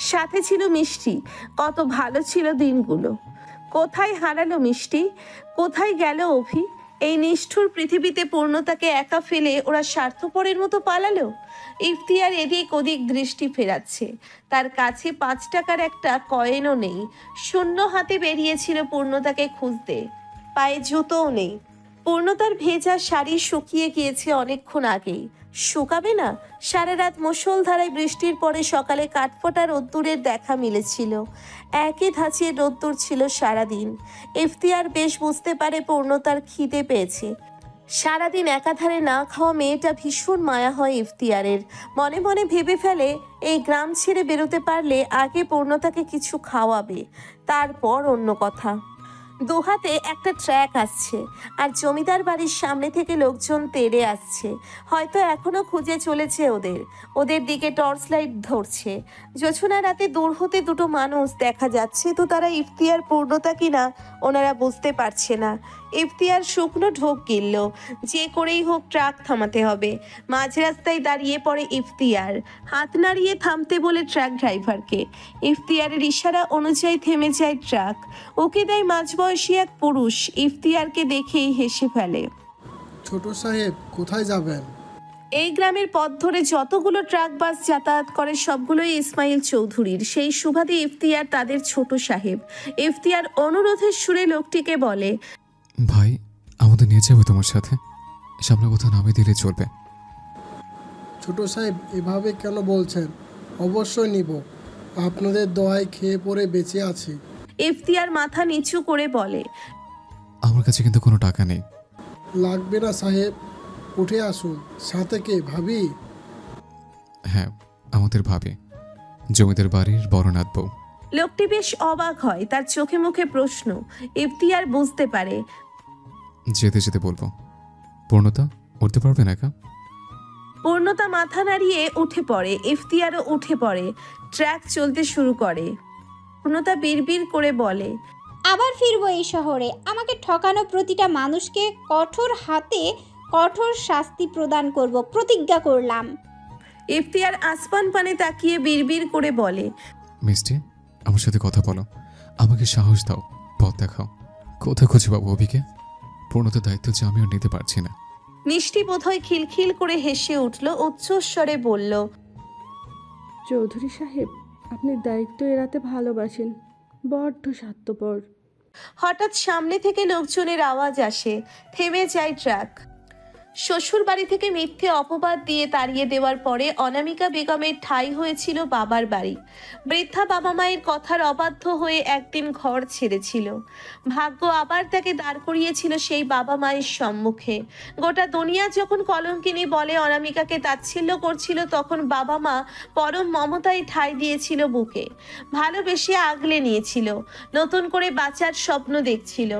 সাথে ছিল মিষ্টি। কত ভালো ছিল দিনগুলো। কোথায় হারালো মিষ্টি? কোথায় গেল অভি? এই নিষ্ঠুর পৃথিবীতে পূর্ণতাকে একা ফেলে ওরা স্বার্থপরের মতো পালালো। ইফতিয়ার এদিক ওদিক দৃষ্টি ফেরাচ্ছে। তার কাছে 5 টাকার একটা কয়েনও নেই। শূন্য হাতে বেরিয়েছিল পূর্ণতাকে খুঁজতে। পায়ে জুতোও নেই। পূর্ণতার ভেজা শাড়ি শুকিয়ে গিয়েছে অনেকক্ষণ আগেই। শুকাবে না? সারা রাত মুষলধারায় বৃষ্টির পরে সকালে কাঠফোটা রোদ্দুরের দেখা মিলেছিল। একই ধাঁচের রোদ্দুর ছিল সারাদিন। ইফতিয়ার বেশ বুঝতে পারে পূর্ণতার খিদে পেয়েছে। সারাদিন একাধারে না খাওয়া মেয়েটা ভীষণ মায়া হয় ইফতিয়ারের। মনে মনে ভেবে ফেলে, এই গ্রাম ছেড়ে বেরোতে পারলে আগে পূর্ণতাকে কিছু খাওয়াবে, তারপর অন্য কথা। দুহাতে একটা ট্র্যাক আসছে, আর জমিদার বাড়ির সামনে থেকে লোকজন তেড়ে আসছে। হয়তো এখনো খুঁজে চলেছে ওদের দিকে টর্চ লাইট ধরছে। জোছনা রাতে দূর হতে 2টো মানুষ দেখা যাচ্ছে, তো তারা ইফতিয়ার পূর্ণতা কিনা ওনারা বুঝতে পারছে না। ইফতিয়ার শুকনো ঢোক গিলল। যে করেই হোক ট্রাক থামাতে হবে। মাঝ রাস্তায় দাঁড়িয়ে পড়ে ইফতিয়ার, হাত নাড়িয়ে থামতে বলে ট্রাক ড্রাইভারকে। ইফতিয়ারের ইশারা অনুযায়ী থেমে যায় ট্রাক। ওকে দেয় মাঝবয়সী এক পুরুষ। ইফতিয়ারকে দেখেই হেসে ফেলে। ছোট সাহেব, কোথায় যাবেন? এই গ্রামের পথ ধরে যতগুলো ট্রাক বাস যাতায়াত করে সবগুলোই ইসমাইল চৌধুরীর। সেই সুবাদে ইফতিয়ার তাদের ছোট সাহেব। ইফতিয়ার অনুরোধের সুরে লোকটিকে বলে, ভাই, আমাদের নিয়ে যাবে তোমার সাথে? সামনে কোথাও নামিয়ে দিলে চলবে। ছোট সাহেব, এভাবে কেন বলছেন? অবশ্যই নিব। আপনাদের দোয়ায় খেয়ে পরে বেঁচে আছি। ইফতিয়ার মাথা নিচু করে বলে, আমার কাছে কিন্তু কোনো টাকা নেই। লাগবে না সাহেব, উঠে আসুন। সাথে কে, ভাবি? হ্যাঁ, আমাদের ভাবি, জমিদার বাড়ির বড়নাথ বউ। লোকটি বেশ অবাক হয়। তার চোখে মুখে প্রশ্ন। ইফতিয়ার বুঝতে পারে। যেতে যেতে বলবো, পূর্ণতা উঠতে পারবে না একা? পূর্ণতা মাথা নাড়িয়ে উঠে পড়ে। ইফতিয়ারও উঠে পড়ে। ট্র্যাক চলতে শুরু করে। পূর্ণতা বিড়বিড় করে বলে, আবার ফিরবো এই শহরে। আমাকে ঠকানো প্রতিটা মানুষকে কঠোর হাতে কঠোর শাস্তি প্রদান করব, প্রতিজ্ঞা করলাম। ইফতিয়ার আসমান পানে তাকিয়ে বিড়বিড় করে বলে, মিষ্টি, আমার সাথে কথা বলো, আমাকে সাহস দাও, পথ দেখাও। কোথায় খুঁজে পাবো অভিকে? পূর্ণতার দায়িত্ব যে আমি আর নিতে পারছি না। মিষ্টি বোধহয় খিলখিল করে হেসে উঠল। উচ্চস্বরে বলল, চৌধুরী সাহেব, আপনি দায়িত্ব এড়াতে ভালোবাসেন, বড্ড স্বার্থপর। হঠাৎ সামনে থেকে লোকজনের আওয়াজ আসে। থেমে যায় ট্রাক। শ্বশুর বাড়ি থেকে মিথ্যে অপবাদ দিয়ে তাড়িয়ে দেওয়ার পরে অনামিকা বেগমের ঠাঁই হয়েছিল বাবার বাড়ি। বৃদ্ধা বাবা মায়ের কথার অবাধ্য হয়ে একদিন ঘর ছেড়েছিল। ভাগ্য আবার তাকে দাঁড় করিয়েছিল সেই বাবা মায়ের সম্মুখে। গোটা দুনিয়া যখন কলঙ্কিনী বলে অনামিকাকে তাচ্ছিল্য করছিল, তখন বাবা মা পরম মমতায় ঠাঁই দিয়েছিল বুকে। ভালোবেসে আগলে নিয়েছিল। নতুন করে বাঁচার স্বপ্ন দেখছিল।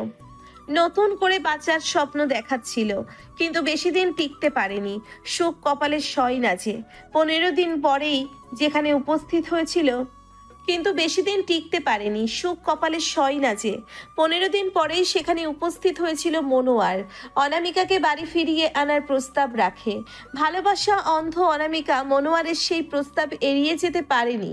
নতুন করে বাঁচার স্বপ্ন দেখাচ্ছিল, কিন্তু বেশি দিন টিকতে পারেনি। সুখ কপালে সয় না যে। 15 দিন পরেই যেখানে উপস্থিত হয়েছিল, কিন্তু বেশি দিন টিকতে পারেনি। সুখ কপালে সয় না যে। 15 দিন পরেই সেখানে উপস্থিত হয়েছিল মনোয়ার। অনামিকাকে বাড়ি ফিরিয়ে আনার প্রস্তাব রাখে। ভালোবাসা অন্ধ অনামিকা মনোয়ারের সেই প্রস্তাব এড়িয়ে যেতে পারেনি।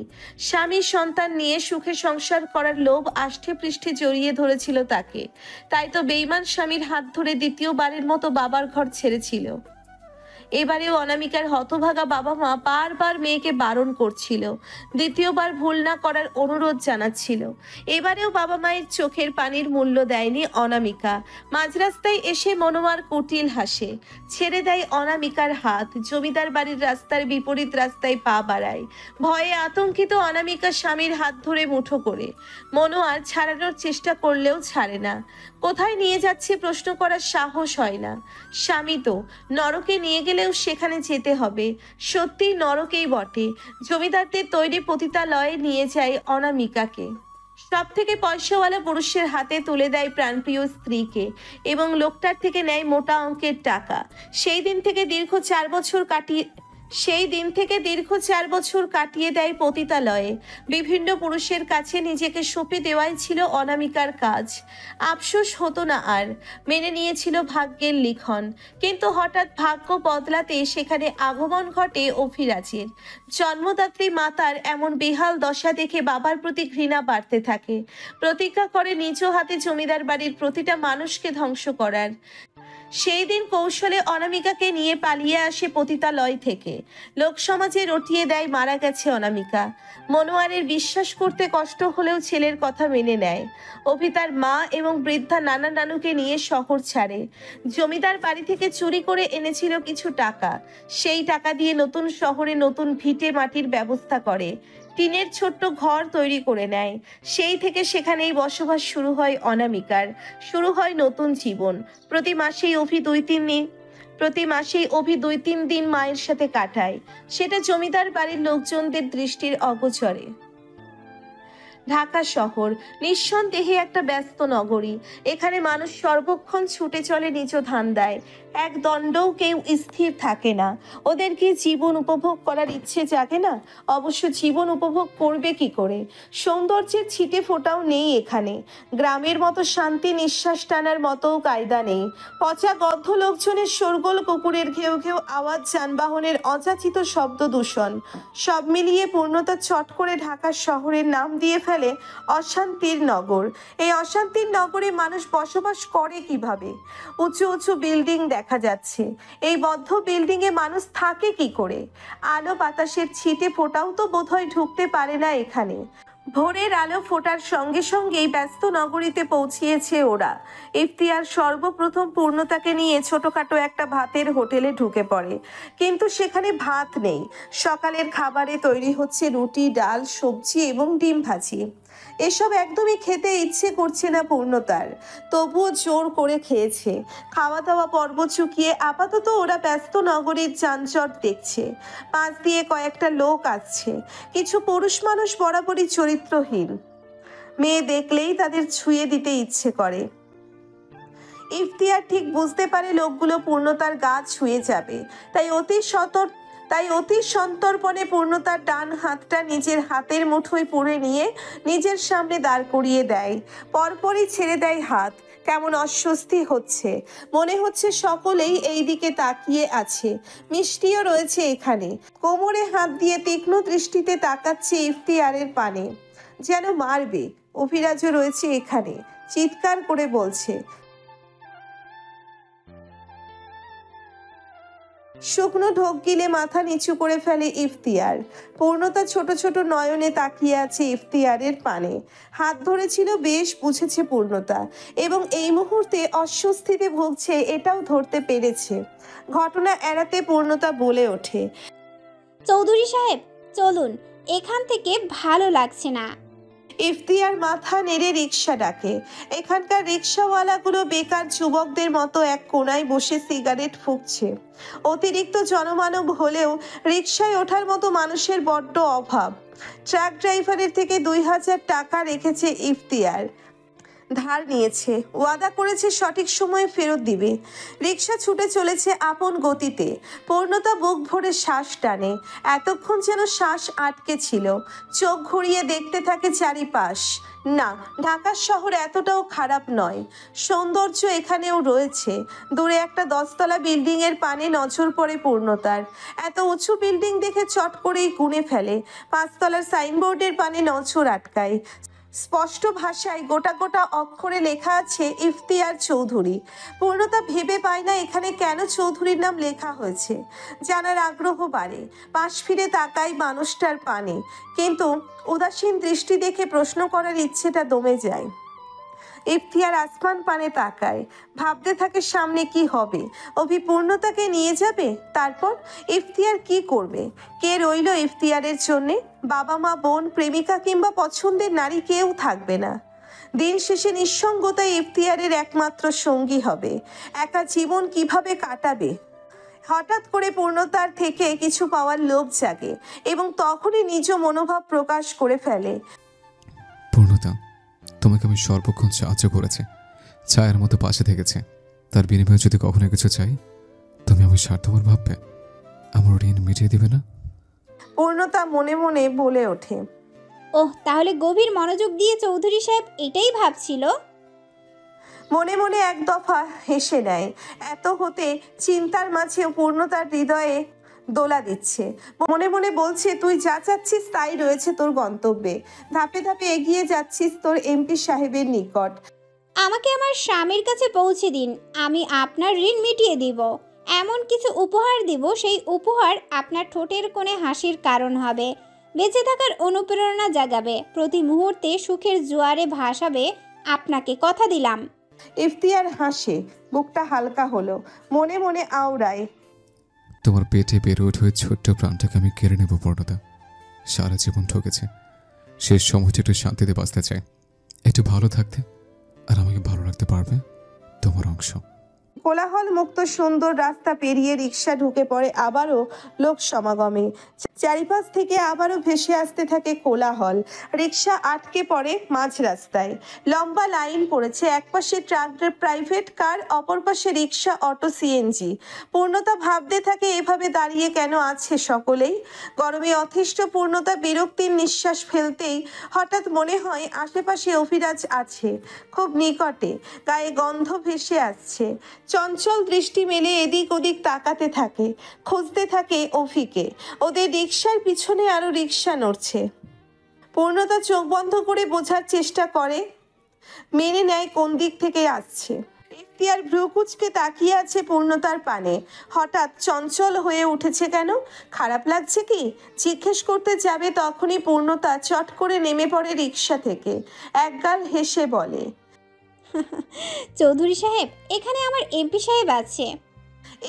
স্বামী সন্তান নিয়ে সুখে সংসার করার লোভ আষ্টে পৃষ্ঠে জড়িয়ে ধরেছিল তাকে। তাই তো বেইমান স্বামীর হাত ধরে দ্বিতীয়বারের মতো বাবার ঘর ছেড়েছিল। এবারেও অনামিকার হতভাগা বাবা মা বারবার মেয়েকে বারণ করছিল, দ্বিতীয়বার ভুল না করার অনুরোধ জানাচ্ছিল। এবারেও বাবা মায়ের চোখের পানির মূল্য দেয়নি অনামিকা। মাঝ রাস্তায় এসে মনোয়ার কুটিল হাসে, ছেড়ে দেয় অনামিকার হাত। জমিদার বাড়ির রাস্তার বিপরীত রাস্তায় পা বাড়ায়। ভয়ে আতঙ্কিত অনামিকা স্বামীর হাত ধরে মুঠো করে। মনোয়ার ছাড়ানোর চেষ্টা করলেও ছাড়ে না। কোথায় নিয়ে যাচ্ছে প্রশ্ন করার সাহস হয় না। স্বামী তো নরকে নিয়ে গেলেও সেখানে যেতে হবে। সত্যি নরকেই বটে। জমিদারদের তৈরি পতিতালয়ে নিয়ে যায় অনামিকাকে। সব থেকে পয়সাওয়ালা পুরুষের হাতে তুলে দেয় প্রাণপ্রিয় স্ত্রীকে এবং লোকটার থেকে নেয় মোটা অঙ্কের টাকা। সেই দিন থেকে দীর্ঘ 4 বছর কাটিয়ে দেয় পতিতালয়ে। বিভিন্ন পুরুষের কাছে নিজেকে সঁপে দেওয়াই ছিল অনামিকার কাজ। আফসোস হতো না আর, মেনে নিয়েছিল ভাগ্যের লিখন। কিন্তু হঠাৎ ভাগ্য বদলাতে সেখানে আগমন ঘটে অভিরাজের। জন্মদাত্রী মাতার এমন বেহাল দশা দেখে বাবার প্রতি ঘৃণা বাড়তে থাকে। প্রতিজ্ঞা করে নিজ হাতে জমিদার বাড়ির প্রতিটা মানুষকে ধ্বংস করার। সেই দিন কৌশলে অনামিকাকে নিয়ে পালিয়ে আসে পতিতালয় থেকে। লোক সমাজে রটিয়ে দেয় মারা গেছে অনামিকা। মনোয়ারের বিশ্বাস করতে কষ্ট হলেও ছেলের কথা মেনে নেয়। অভি তার মা এবং বৃদ্ধা নানা নানুকে নিয়ে শহর ছাড়ে। জমিদার বাড়ি থেকে চুরি করে এনেছিল কিছু টাকা। সেই টাকা দিয়ে নতুন শহরে নতুন ভিটে মাটির ব্যবস্থা করে। টিনের ছোট্ট ঘর তৈরি করে নেয়। সেই থেকে সেখানেই বসবাস শুরু হয় অনামিকার। শুরু হয় নতুন জীবন। প্রতি মাসেই অভি 2-3 দিন মায়ের সাথে কাটায়। সেটা জমিদার বাড়ির লোকজনদের দৃষ্টির অগোচরে। ঢাকা শহর নিঃসন্দেহে একটা ব্যস্ত নগরী। এখানে মানুষ সর্বক্ষণ ছুটে চলে নিজ ধান্দায়। এক দণ্ডও কেউ স্থির থাকে না। ওদের কি জীবন উপভোগ করার ইচ্ছে জাগে না? অবশ্য জীবন উপভোগ করবে কি করে? সৌন্দর্যের ছিটে ফোটাও নেই এখানে। গ্রামের মতো শান্তি নিঃশ্বাস টানার মতো কায়দা নেই। পচা গদ্ধ লোকজনের শোরগোল, কুকুরের ঘেউ ঘেউ আওয়াজ, যানবাহনের অযাচিত শব্দ দূষণ, সব মিলিয়ে পূর্ণতা চট করে ঢাকা শহরের নাম দিয়ে ফেলে অশান্তির নগর। এই অশান্তির নগরে মানুষ বসবাস করে কিভাবে? উঁচু উঁচু বিল্ডিং দেখা যাচ্ছে। এই বদ্ধ বিল্ডিং এ মানুষ থাকে কি করে? আলো বাতাসের ছিটে ফোটাও তো বোধহয় ঢুকতে পারে না এখানে। ভোরের আলো ফোটার সঙ্গে সঙ্গেই ব্যস্ত নগরীতে পৌঁছিয়েছে ওরা। ইফতিয়ার সর্বপ্রথম পূর্ণতাকে নিয়ে ছোটখাটো একটা ভাতের হোটেলে ঢুকে পড়ে। কিন্তু সেখানে ভাত নেই। সকালের খাবারে তৈরি হচ্ছে রুটি, ডাল, সবজি এবং ডিম ভাজি। এসব একদমই খেতে ইচ্ছে করছে না পূর্ণতার। তবুও জোর করে খেয়েছে। খাওয়া দাওয়া পর্ব চুকিয়ে আপাতত ওরা ব্যস্ত নগরীর যানজট দেখছে। পাশ দিয়ে কয়েকটা লোক আসছে। কিছু পুরুষ মানুষ বরাবরই চরিত্রহীন। মেয়ে দেখলেই তাদের ছুঁয়ে দিতে ইচ্ছে করে। ইফতিয়ার ঠিক বুঝতে পারে লোকগুলো পূর্ণতার গা ছুঁয়ে যাবে। তাই অতি সন্তর্পণে পূর্ণতার ডান হাতটা নিজের হাতের মুঠোয় পুরে নিয়ে নিজের সামনে দাঁড় করিয়ে দেয়। পরপরই ছেড়ে দেয় হাত। কেমন অস্বস্তি হচ্ছে। মনে হচ্ছে সকলেই এই দিকে তাকিয়ে আছে। মিষ্টিও রয়েছে এখানে। কোমরে হাত দিয়ে তীক্ষ্ণ দৃষ্টিতে তাকাচ্ছে ইফতিয়ারের পানে, যেন মারবে। অভিরাজও রয়েছে এখানে, চিৎকার করে বলছে। শুকনো ঢোক গিলে মাথা নিচু করে ফেলে ইফতিয়ার। পূর্ণতা ছোট ছোট নয়নে তাকিয়ে আছে ইফতিয়ারের পানে। হাত ধরেছিল বেশ, বুঝেছে পূর্ণতা, এবং এই মুহূর্তে অস্বস্তিতে ভুগছে এটাও ধরতে পেরেছে। ঘটনা এড়াতে পূর্ণতা বলে ওঠে, চৌধুরী সাহেব চলুন, এখান থেকে ভালো লাগছে না। ইফতিয়ার মাথা নেড়ে রিক্সা ডাকে। এখানকার রিক্সাওয়ালাগুলো বেকার যুবকদের মতো এক কোনায় বসে সিগারেট ফুঁকছে। অতিরিক্ত জনমানব হলেও রিক্সায় ওঠার মতো মানুষের বড্ড অভাব। ট্রাক ড্রাইভারের থেকে 2000 টাকা রেখেছে ইফতিয়ার। ধার নিয়েছে, ওয়াদা করেছে সঠিক সময়ে ফেরত দিবে। রিক্সা ছুটে চলেছে আপন গতিতে। পূর্ণতা বুক ভরে শ্বাস টানে। এতক্ষণ যেন শ্বাস আটকে ছিল। চোখ ঘুরিয়ে দেখতে থাকে চারিপাশ। না, ঢাকার শহর এতটাও খারাপ নয়। সৌন্দর্য এখানেও রয়েছে। দূরে একটা 10 তলা বিল্ডিং এর পানে নজর পড়ে পূর্ণতার। এত উঁচু বিল্ডিং দেখে চট করেই গুনে ফেলে। 5 তলার সাইনবোর্ডের পানে নজর আটকায়। স্পষ্ট ভাষায় গোটা গোটা অক্ষরে লেখা আছে ইফতিয়ার চৌধুরী। পূর্ণতা ভেবে পায় না এখানে কেন চৌধুরীর নাম লেখা হয়েছে। জানার আগ্রহ বাড়ে। পাশ ফিরে তাকায় মানুষটার পানে, কিন্তু উদাসীন দৃষ্টি দেখে প্রশ্ন করার ইচ্ছেটা দমে যায়। ইফতিয়ার আসমান পানে তাকায়, ভাবতে থাকে সামনে কি হবে। অভি পূর্ণতাকে নিয়ে যাবে, তারপর ইফতিয়ার কি করবে? কে রইল ইফতিয়ারের জন্যে? বাবা মা, বোন, প্রেমিকা কিংবা পছন্দের নারী কেউ থাকবে না। দিন শেষে নিঃসঙ্গতাই ইফতিয়ারের একমাত্র সঙ্গী হবে। একা জীবন কিভাবে কাটাবে? হঠাৎ করে পূর্ণতার থেকে কিছু পাওয়ার লোভ জাগে এবং তখনই নিজ মনোভাব প্রকাশ করে ফেলে। পূর্ণতা, তোমাকে আমি সর্বক্ষণ সাহায্য করেছি, ছায়ার মতো পাশে থেকেছে। তার বিনিময়ে যদি কখনো কিছু চাই, তুমি আমি স্বার্থপর ভাববে? আমার ঋণ মিটিয়ে দিবে না? পূর্ণতা মনে মনে বলে ওঠে। ওহ, তাহলে গভীর মনোযোগ দিয়ে চৌধুরী সাহেব এটাই ভাবছিল। মনে মনে এক দফা হেসে নেয়। এত হতে চিন্তার মাঝেও পূর্ণতার হৃদয়ে দোলা দিচ্ছে। মনে মনে বলছে, তুই যা চাচ্ছিস তাই রয়েছে তোর গন্তব্যে। ধাপে ধাপে এগিয়ে যাচ্ছিস তোর এমপি সাহেবের নিকট। আমাকে আমার স্বামীর কাছে পৌঁছে দিন, আমি আপনার ঋণ মিটিয়ে দিব। এমন কিছু উপহার দিব, সেই উপহার আপনার ঠোঁটের কোণে হাসির কারণ হবে, বেঁচে থাকার অনুপ্রেরণা জাগাবে, প্রতি মুহূর্তে সুখের জোয়ারে ভাসাবে আপনাকে, কথা দিলাম। ইফতিয়ার হাসে, বুকটা হালকা হলো। মনে মনে আওড়ায়, তোমার পেটে বেড়ে ওঠে ছোট্ট প্রাণটাকে আমি কেড়ে নেব পূর্ণতা। সারা জীবন ঠকেছে, শেষ সময়টা একটু শান্তিতে বাঁচতে চাই, একটু ভালো থাকতে, আর আমাকে ভালো রাখতে পারবে তোমার অংশ। কোলাহল মুক্ত সুন্দর রাস্তা পেরিয়ে রিক্সা ঢুকে পড়ে আবারও লোক সমাগমে। চারিপাশ থেকে আবারও ভেসে আসতে থাকে কোলাহল। রিক্সা আটকে পড়ে মাঝ রাস্তায়। লম্বা লাইন পড়েছে, একপাশে ট্রাক, প্রাইভেট কার, অপর পাশে রিক্সা, অটো, সিএনজি। পূর্ণতা ভাবতে থাকে এভাবে দাঁড়িয়ে কেন আছে সকলেই। গরমে অতিষ্ঠ পূর্ণতা বিরক্তির নিঃশ্বাস ফেলতেই হঠাৎ মনে হয় আশেপাশে অভিরাজ আছে, খুব নিকটে, গায়ে গন্ধ ভেসে আসছে। চঞ্চল দৃষ্টি মেলে এদিক ওদিক তাকাতে থাকে, খুঁজতে থাকে অভিকে। ওদের রিক্সার পিছনে আরো রিক্সা নড়ছে। পূর্ণতা চোখ বন্ধ করে বোঝার চেষ্টা করে, মেনে নেয় কোন দিক থেকে আসছে। ইফতিয়ার ভ্রুকুচকে তাকিয়ে আছে পূর্ণতার পানে। হঠাৎ চঞ্চল হয়ে উঠেছে কেন? খারাপ লাগছে কি? জিজ্ঞেস করতে যাবে তখনই পূর্ণতা চট করে নেমে পড়ে রিক্সা থেকে। একগাল হেসে বলে, চৌধুরী সাহেব, এখানে আমার এমপি সাহেব আছে।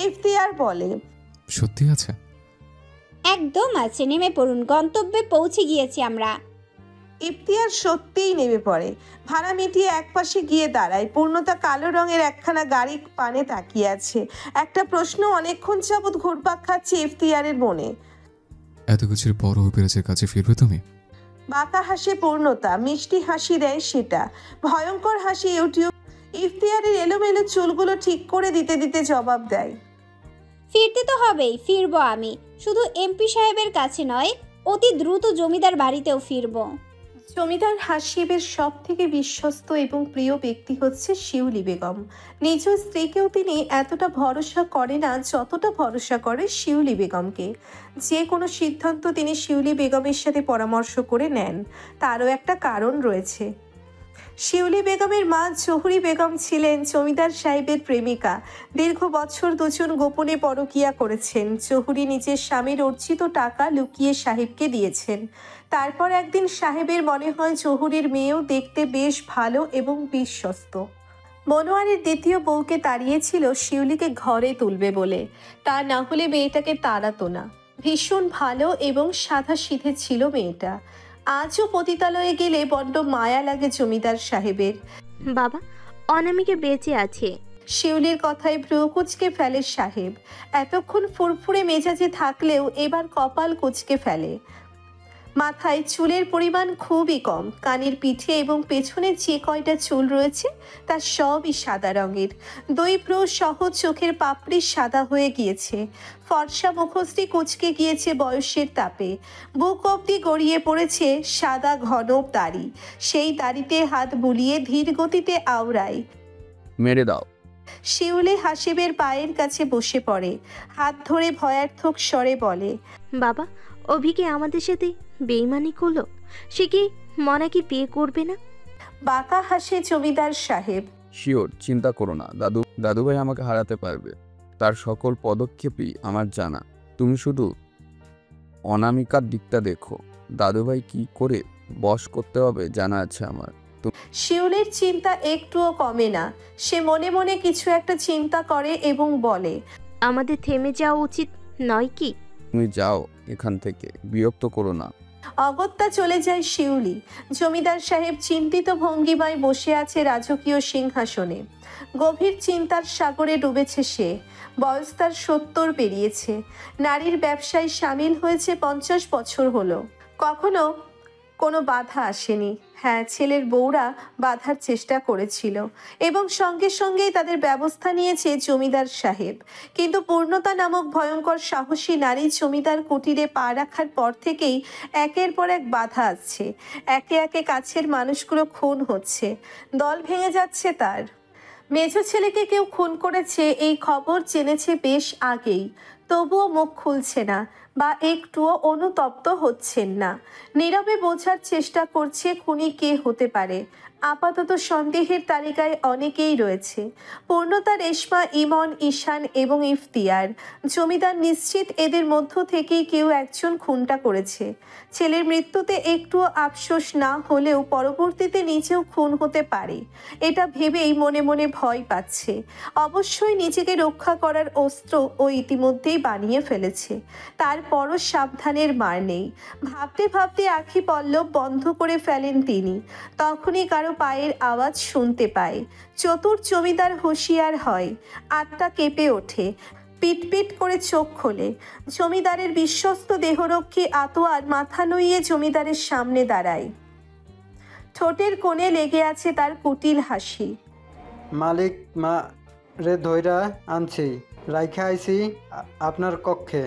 ইফতিয়ার বলে, সত্যি আছে? একদম আছে, নেমে পড়ুন, গন্তব্যে পৌঁছে গিয়েছি আমরা। ইফতিয়ার সত্যিই নেমে পড়ে। ভাড়া মিটিয়ে একপাশে গিয়ে দাঁড়ায়। পূর্ণতা কালো রঙের একখানা গাড়ি পানে তাকিয়ে আছে। একটা প্রশ্ন অনেকক্ষণ যাবৎ ঘুরপাক খাচ্ছে ইফতিয়ারের মনে। এত কিছুর পর অভিরাজের কাছে ফিরবে তুমি? বাঁকা হাসে পূর্ণতা, মিষ্টি হাসি দেয় সেটা। ভয়ঙ্কর হাসি ইউটিউব। ইফতিয়ারের এলোমেলো চুলগুলো ঠিক করে দিতে দিতে জবাব দেয়, ফিরতে তো হবেই, ফিরবো আমি। শুধু এমপি সাহেবের কাছে নয়, অতি দ্রুত জমিদার বাড়িতেও ফিরবো। জমিদার হাসিবের সব থেকে বিশ্বস্ত এবং প্রিয় ব্যক্তি হচ্ছে শিউলি বেগম। নিজ স্ত্রীকেও তিনি এতটা ভরসা করে না যতটা ভরসা করে শিউলি বেগমকে। যে কোনো সিদ্ধান্ত তিনি শিউলি বেগমের সাথে পরামর্শ করে নেন। তারও একটা কারণ রয়েছে। শিউলি বেগমের মা জহুরি বেগম ছিলেন জমিদার সাহেবের প্রেমিকা। দীর্ঘ বছর দুজন গোপনে পরকীয়া করেছেন। জহুরি নিজের স্বামীর অর্জিত টাকা লুকিয়ে সাহেবকে দিয়েছেন। তারপর একদিন সাহেবের মনে হয় জহুরির মেয়েও দেখতে বেশ ভালো এবং বিশ্বস্ত। মনোয়ারের দ্বিতীয় বউকে তাড়িয়েছিল শিউলিকে ঘরে তুলবে বলে, তা না হলে মেয়েটাকে তাড়াতো না। ভীষণ ভালো এবং সাদাসিধে ছিল মেয়েটা। আজও পতিতালয়ে গেলে বড্ড মায়া লাগে জমিদার সাহেবের। বাবা, অনামিকা বেঁচে আছে। শিউলির কথায় ভ্রু কুচকে ফেলে সাহেব। এতক্ষণ ফুরফুরে মেজাজে থাকলেও এবার কপাল কুচকে ফেলে। মাথায় চুলের পরিমাণ খুবই কম, কানের পিঠে এবং পেছনে যে কয়টা চুল রয়েছে তা সবই সাদা রঙের। দুই ভ্রু সহ চোখের পাপড়ি সাদা হয়ে গিয়েছে, ফর্সা মুখশ্রী কুঁচকে গিয়েছে বয়সের তাপে, বুক অবধি গড়িয়ে পড়েছে সাদা ঘন দাড়ি। সেই দাড়িতে হাত বুলিয়ে ধীর গতিতে আওড়ায়। মেরে দাও। শিউলি হাসিবের পায়ের কাছে বসে পড়ে, হাত ধরে ভয়ার্থক স্বরে বলে, বাবা, অভিকে আমাদের সাথে বেইমানি করলো, সে কি মনাকে বিয়ে করবে না? বাঁকা হাসে জমিদার সাহেব। শিওর, চিন্তা করো না। দাদুভাই আমাকে হারাতে পারবে, তার সকল পদক্ষেপই আমার জানা। তুমি শুধু অনামিকার দিকটা দেখো, দাদুভাই কি করে বশ করতে হবে জানা আছে আমার। শিউলির চিন্তা একটুও কমে না, সে মনে মনে কিছু একটা চিন্তা করে এবং বলে, আমাদের থেমে যাওয়া উচিত নয় কি? তুমি যাও এখান থেকে, বিরক্ত করো না। অগত্যা চলে যায় শিউলি। জমিদার সাহেব চিন্তিত ভঙ্গিমায় বসে আছে রাজকীয় সিংহাসনে। গভীর চিন্তার সাগরে ডুবেছে সে। বয়স তার 70 পেরিয়েছে। নারীর ব্যবসায় সামিল হয়েছে 50 বছর হলো। কখনো কোনো বাধা আসেনি। হ্যাঁ, ছেলের বউরা বাধার চেষ্টা করেছিল এবং সঙ্গে সঙ্গেই তাদের ব্যবস্থা নিয়েছে জমিদার সাহেব। কিন্তু পূর্ণতা নামক ভয়ঙ্কর সাহসী নারী জমিদার কুটিরে পা রাখার পর থেকেই একের পর এক বাধা আসছে। একে একে কাছের মানুষগুলো খুন হচ্ছে, দল ভেঙে যাচ্ছে তার। মেজ ছেলেকে কেউ খুন করেছে এই খবর জেনেছে বেশ আগেই, তবুও মুখ খুলছে না বা একটুও অনুতপ্ত হচ্ছেন না। নীরবে বোঝার চেষ্টা করছে খুনি কে হতে পারে। আপাতত সন্দেহের তালিকায় অনেকেই রয়েছে, পূর্ণতা, রেশমা, ইমন, ঈশান এবং ইফতিয়ার। জমিদার নিশ্চিত এদের মধ্য থেকেই কেউ একজন খুনটা করেছে। ছেলের মৃত্যুতে একটুও আফসোস না হলেও পরবর্তীতে নিজেও খুন হতে পারে, এটা ভেবেই মনে মনে ভয় পাচ্ছে। অবশ্যই নিজেকে রক্ষা করার অস্ত্র ও ইতিমধ্যেই বানিয়ে ফেলেছে, তারপরও সাবধানের মার নেই। ভাবতে ভাবতে আখি পল্লব বন্ধ করে ফেলেন তিনি। তখনই কারো পায়ের আওয়াজ শুনতে পায়। চতুর জমিদার হুঁশিয়ার হয়, আত্মা কেঁপে ওঠে, পিটপিট করে চোখ খোলে। জমিদারের বিশ্বস্ত দেহরক্ষী আতোয়ার মাথা নুইয়ে জমিদারের সামনে দাঁড়ায়। ঠোঁটের কোণে লেগে আছে তার কুটিল হাসি। মালিক, মা রে ধৈরা আনছি, রাইখা আইছি আপনার কক্ষে।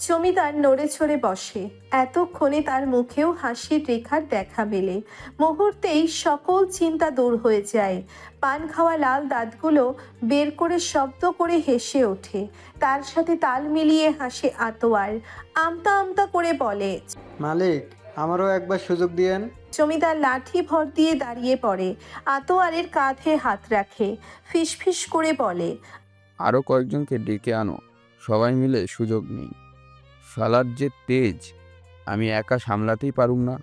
জমিদার নড়ে চড়ে বসে। এতক্ষণে তার মুখেও হাসির রেখার দেখা মেলে। মুহূর্তেই সকল চিন্তা দূর হয়ে যায়। পান খাওয়া লাল দাঁতগুলো বের করে শব্দ করে হেসে ওঠে। তার সাথে তাল মিলিয়ে হাসে আতোয়ার। আমতা আমতা করে বলে, মালিক, আমারও একবার সুযোগ দিয়েন। জমিদার লাঠি ভর দিয়ে দাঁড়িয়ে পড়ে, আতোয়ারের কাঁধে হাত রাখে, ফিসফিস করে বলে, আরও কয়েকজনকে ডেকে আনো, সবাই মিলে সুযোগ নেই। শালার যে তেজ, আমি একা সামলাতেই পারুম না।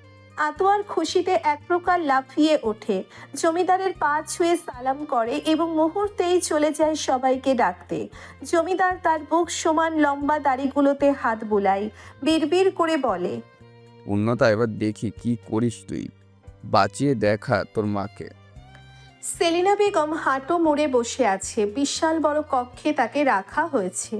আতোয়ার খুশিতে এক প্রকার লাফিয়ে ওঠে, জমিদারের পা ছুঁয়ে সালাম করে এবং মুহূর্তেই চলে যায় সবাইকে ডাকতে। জমিদার তার বুক সমান লম্বা দাড়িগুলোতে হাত বুলায়, বিড়বিড় করে বলে, উন্নতা, এবার দেখি কি করিস তুই, বাঁচিয়ে দেখা তোর মাকে। সেলিনা বেগম হাঁটু মুড়ে বসে আছে। বিশাল বড় কক্ষে তাকে রাখা হয়েছে।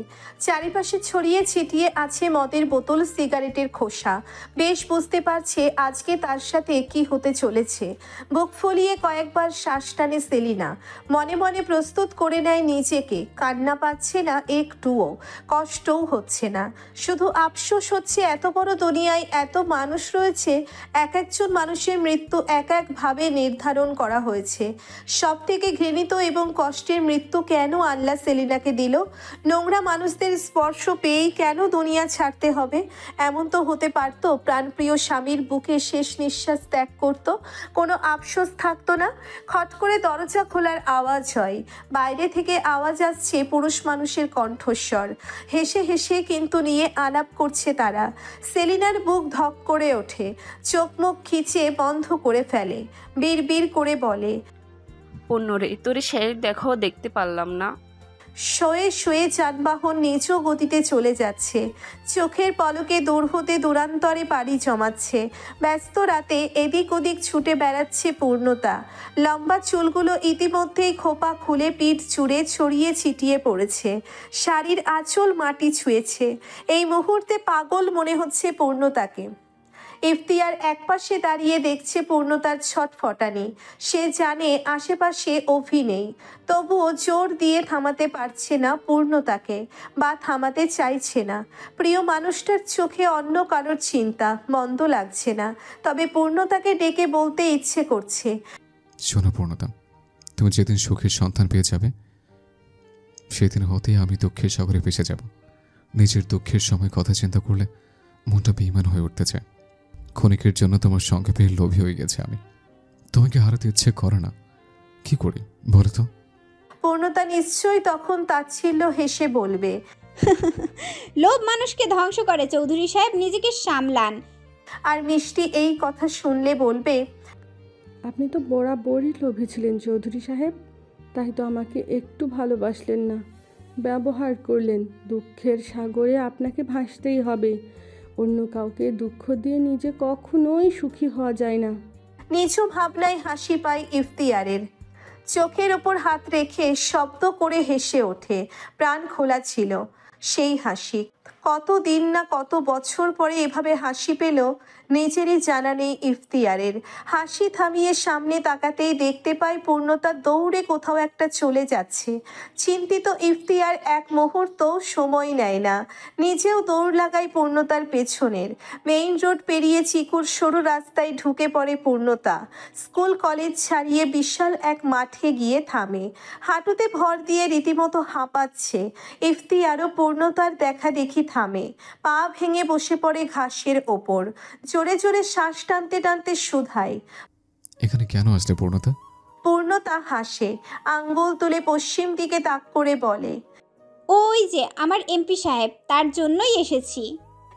চারিপাশে ছড়িয়ে ছিটিয়ে আছে মদের বোতল, সিগারেটের খোসা। বেশ বুঝতে পারছে আজকে তার সাথে কি হতে চলেছে। বুক ফুলিয়ে কয়েকবার শ্বাস টানে সেলিনা। মনে মনে প্রস্তুত করে নেয় নিজেকে। কান্না পাচ্ছে না একটুও, কষ্টও হচ্ছে না, শুধু আফসোস হচ্ছে এত বড় দুনিয়ায় এত মানুষ রয়েছে, এক একজন মানুষের মৃত্যু এক একভাবে নির্ধারণ করা হয়েছে। সব থেকে ঘৃণিত এবং কষ্টের মৃত্যু কেন আল্লাহ সেলিনাকে দিল? নোংরা মানুষদের স্পর্শ পেয়েই কেন দুনিয়া ছাড়তে হবে? এমন তো হতে পারত প্রাণপ্রিয় স্বামীর বুকে শেষ নিঃশ্বাস ত্যাগ করত, কোনো আফসোস থাকতো না। খট করে দরজা খোলার আওয়াজ হয়। বাইরে থেকে আওয়াজ আসছে পুরুষ মানুষের কণ্ঠস্বর। হেসে হেসে কিন্তু নিয়ে আলাপ করছে তারা। সেলিনার বুক ধক করে ওঠে, চোখ মুখ খিচে বন্ধ করে ফেলে, বিড়বিড় করে বলে, পণ্যরে তোরে শেষ দেখাও দেখতে পারলাম না। শয়ে শয়ে যানবাহন নিজ গতিতে চলে যাচ্ছে, চোখের পলকে দূর হতে দূরান্তরে পাড়ি জমাচ্ছে। ব্যস্ত রাতে এদিক ওদিক ছুটে বেড়াচ্ছে পূর্ণতা। লম্বা চুলগুলো ইতিমধ্যেই খোপা খুলে পিঠ চুড়ে ছড়িয়ে ছিটিয়ে পড়েছে। শাড়ির আঁচল মাটি ছুঁয়েছে। এই মুহূর্তে পাগল মনে হচ্ছে পূর্ণতাকে। ইফতিয়ার একপাশে দাঁড়িয়ে দেখছে পূর্ণতার ছটফটানি। সে জানে আশেপাশে অভি নেই, তবুও জোর দিয়ে থামাতে পারছে না পূর্ণতাকে, বা থামাতে চাইছে না। প্রিয় মানুষটার চোখে অন্য কারোর চিন্তা, মন্দ লাগছে না, তবে পূর্ণতাকে ডেকে বলতে ইচ্ছে করছে। শোনো পূর্ণতা, তুমি যেদিন সুখের সন্তান পেয়ে যাবে সেদিন হতেই আমি দুঃখের সাগরে ভেসে যাব। নিজের দুঃখের সময় কথা চিন্তা করলে মনটা বেইমান হয়ে উঠতে চায়। ক্ষণিকের জন্য তোমার সঙ্গে পেয়ে লোভী হয়ে গেছে আমি। তোমাকে হারাতে ইচ্ছে করে না, কি করি বলো তো? পূর্ণতা নিশ্চয়ই তখন তাচ্ছিল্য হেসে বলবে, লোভ মানুষকে ধ্বংস করে চৌধুরী সাহেব, নিজেকে সামলান। আর মিষ্টি এই কথা শুনলে বলবে, আপনি তো বরাবরই লোভী ছিলেন চৌধুরী সাহেব, তাই তো আমাকে একটু ভালোবাসলেন না, ব্যবহার করলেন। দুঃখের সাগরে আপনাকে ভাসতেই হবে। অন্য কাউকে দুঃখ দিয়ে নিজে কখনোই সুখী হওয়া যায় না। নিচু ভাবনায় হাসি পায় ইফতিয়ারের। চোখের ওপর হাত রেখে শব্দ করে হেসে ওঠে। প্রাণ খোলা ছিল সেই হাসি। কত দিন না কত বছর পরে এভাবে হাসি পেল নিজেরই জানা নেই ইফতিয়ারের। হাসি থামিয়ে সামনে তাকাতেই দেখতে পায় পূর্ণতা দৌড়ে কোথাও একটা চলে যাচ্ছে। চিন্তিত ইফতিয়ার এক মুহূর্ত সময় নেয় না, নিজেও দৌড় লাগায় পূর্ণতার পেছনের। মেইন রোড পেরিয়ে চিকুর সরু রাস্তায় ঢুকে পড়ে পূর্ণতা। স্কুল কলেজ ছাড়িয়ে বিশাল এক মাঠে গিয়ে থামে। হাঁটুতে ভর দিয়ে রীতিমতো হাঁপাচ্ছে। ইফতিয়ারও পূর্ণতার দেখা দেখি থামে, পা ভেঙে বসে পড়ে ঘাসের ওপর। জোরে জোরে শ্বাস টানতে টানতে শুধায়, এখানে কেন আসলে পূর্ণতা? পূর্ণতা হাসে, আঙ্গুল তুলে পশ্চিম দিকে তাক করে বলে, ওই যে আমার এমপি সাহেব, তার জন্যই এসেছি।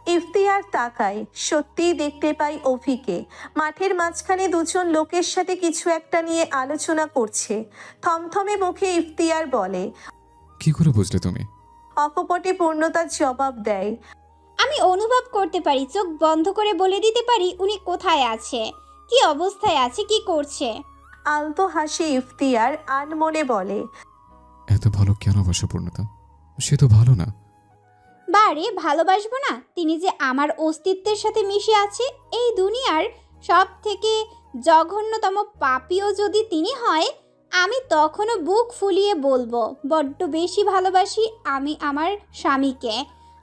ইফতিয়ার তাকায়, সত্যিই দেখতে পাই অভিকে। মাঠের মাঝখানে দুজন লোকের সাথে কিছু একটা নিয়ে আলোচনা করছে। থমথমে মুখে ইফতিয়ার বলে, কি করে বুঝলে তুমি? অকপটে পূর্ণতার জবাব দেয়, আমি অনুভব করতে পারি, চোখ বন্ধ করে বলে দিতে পারি উনি কোথায় আছে, কি অবস্থায় আছে, কি করছে। আলতো হাসি ইফতিয়ার, আনমনে বলে, এত ভালো কেন বাসো পূর্ণতা? সে তো ভালো না। বারে ভালোবাসবো না? তিনি যে আমার অস্তিত্বের সাথে মিশে আছে। এই দুনিয়ার সব থেকে জঘন্যতম পাপীও যদি তিনি হয়, আমি তখনও বুক ফুলিয়ে বলবো, বড্ড বেশি ভালোবাসি আমি আমার স্বামীকে,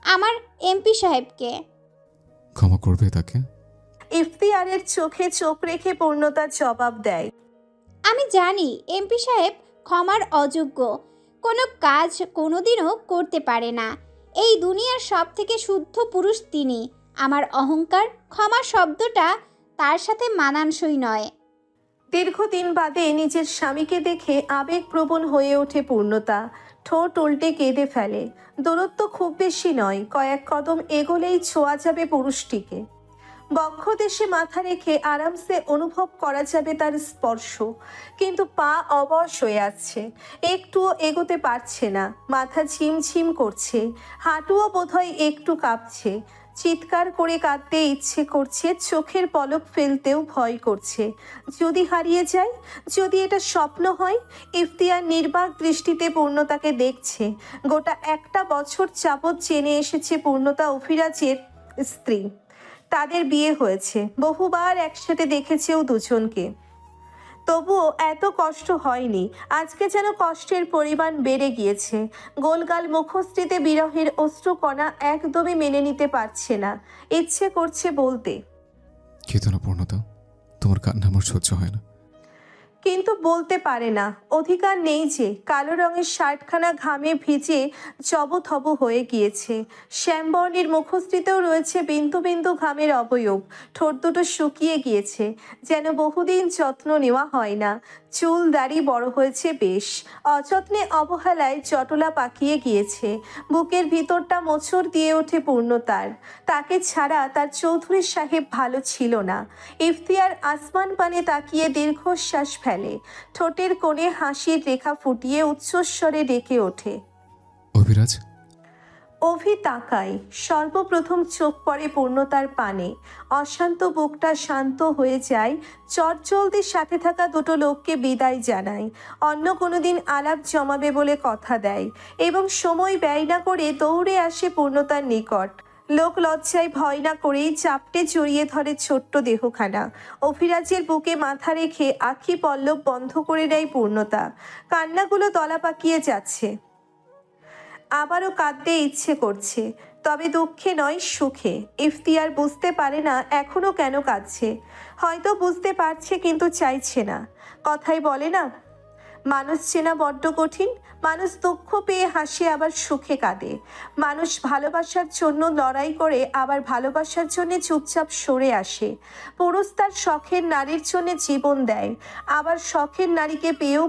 আমার এমপি সাহেবকে। ক্ষমা করবে তাকে? ইফতিয়ারের চোখে চোখ রেখে পূর্ণতা জবাব দেয়, আমি জানি এমপি সাহেব ক্ষমার অযোগ্য, কোনো কাজ কোনোদিনও করতে পারে না। এই দুনিয়ার সব থেকে শুদ্ধ পুরুষ তিনি। আমার অহংকার, ক্ষমা শব্দটা তার সাথে মানানসই নয়। দীর্ঘদিন বাদে নিজের স্বামীকে দেখে আবেগপ্রবণ হয়ে ওঠে পূর্ণতা। ঠোঁট উল্টে কেঁদে ফেলে। দূরত্ব খুব বেশি নয়, কয়েক কদম এগোলেই ছোঁয়া যাবে পুরুষটিকে। বক্ষদেশে মাথা রেখে আরামসে অনুভব করা যাবে তার স্পর্শ। কিন্তু পা অবশ হয়ে আসছে, একটুও এগোতে পারছে না। মাথা ঝিমঝিম করছে, হাঁটুও বোধহয় একটু কাঁপছে। চিৎকার করে কাঁদতে ইচ্ছে করছে, চোখের পলক ফেলতেও ভয় করছে। যদি হারিয়ে যায়, যদি এটা স্বপ্ন হয়। ইফতিয়ার নির্বাক দৃষ্টিতে পূর্ণতাকে দেখছে। গোটা একটা বছর যাবৎ জেনে এসেছে পূর্ণতা অভিরাজের স্ত্রী। তাদের বিয়ে হয়েছে, বহুবার একসাথে দেখেছেও দুজনকে। তবুও এত কষ্ট হয়নি। আজকে যেন কষ্টের পরিমাণ বেড়ে গিয়েছে। গোলগাল মুখশ্রীতে বিরহের অশ্রুকণা একদমই মেনে নিতে পারছে না। ইচ্ছে করছে বলতে, কেঁদো না পূর্ণতা, তোমার কান্না আমার সহ্য হয় না। কিন্তু বলতে পারে না, অধিকার নেই যে। কালো রঙের শার্টখানা ঘামে ভিজে জবথব হয়ে গিয়েছে। শ্যামবর্ণের মুখশ্রীতেও রয়েছে বিন্দু বিন্দু ঘামের অবয়ব। ঠোঁট দুটো শুকিয়ে গিয়েছে, যেন বহুদিন যত্ন নেওয়া হয় না। চুল দাড়ি বড় হয়েছে বেশ, অযত্নে অবহেলায় জটলা পাকিয়ে গিয়েছে। বুকের ভিতরটা মোচড় দিয়ে ওঠে পূর্ণতার। তাকে ছাড়া তার চৌধুরী সাহেব ভালো ছিল না। ইফতিয়ার আসমান পানে তাকিয়ে দীর্ঘশ্বাস ফেলে। ঠোঁটের কোণে হাসির রেখা ফুটিয়ে উচ্চস্বরে ডেকে ওঠে, অভিরাজ। অভি তাকায়। সর্বপ্রথম চোখ পড়ে পূর্ণতার পানে। অশান্ত বুকটা শান্ত হয়ে যায়। চটজলদির সাথে থাকা দুটো লোককে বিদায় জানায়। অন্য কোনো দিন আলাপ জমাবে বলে কথা দেয় এবং সময় ব্যয় না করে দৌড়ে আসে পূর্ণতার নিকট। লোক লজ্জায় ভয় না করেই চাপটে জড়িয়ে ধরে ছোট্ট দেহখানা। অভিরাজের বুকে মাথা রেখে আখি পল্লব বন্ধ করে নেয় পূর্ণতা। কান্নাগুলো দলা পাকিয়ে যাচ্ছে। আবারও কাঁদতে ইচ্ছে করছে, তবে দুঃখে নয় সুখে। ইফতিয়ার বুঝতে পারে না এখনো কেন কাঁদছে। হয়তো বুঝতে পারছে কিন্তু চাইছে না। কথাই বলে না, মানুষ চেনা বড্ড কঠিন। মানুষ দুঃখ পেয়ে হাসে আবার সুখে কাঁদে। মানুষ ভালোবাসার জন্য লড়াই করে আবার ভালোবাসার জন্য চুপচাপ সরে আসে। পুরুষ তার শখের নারীর জন্য জীবন দেয়, আবার শখের নারীকে পেয়েও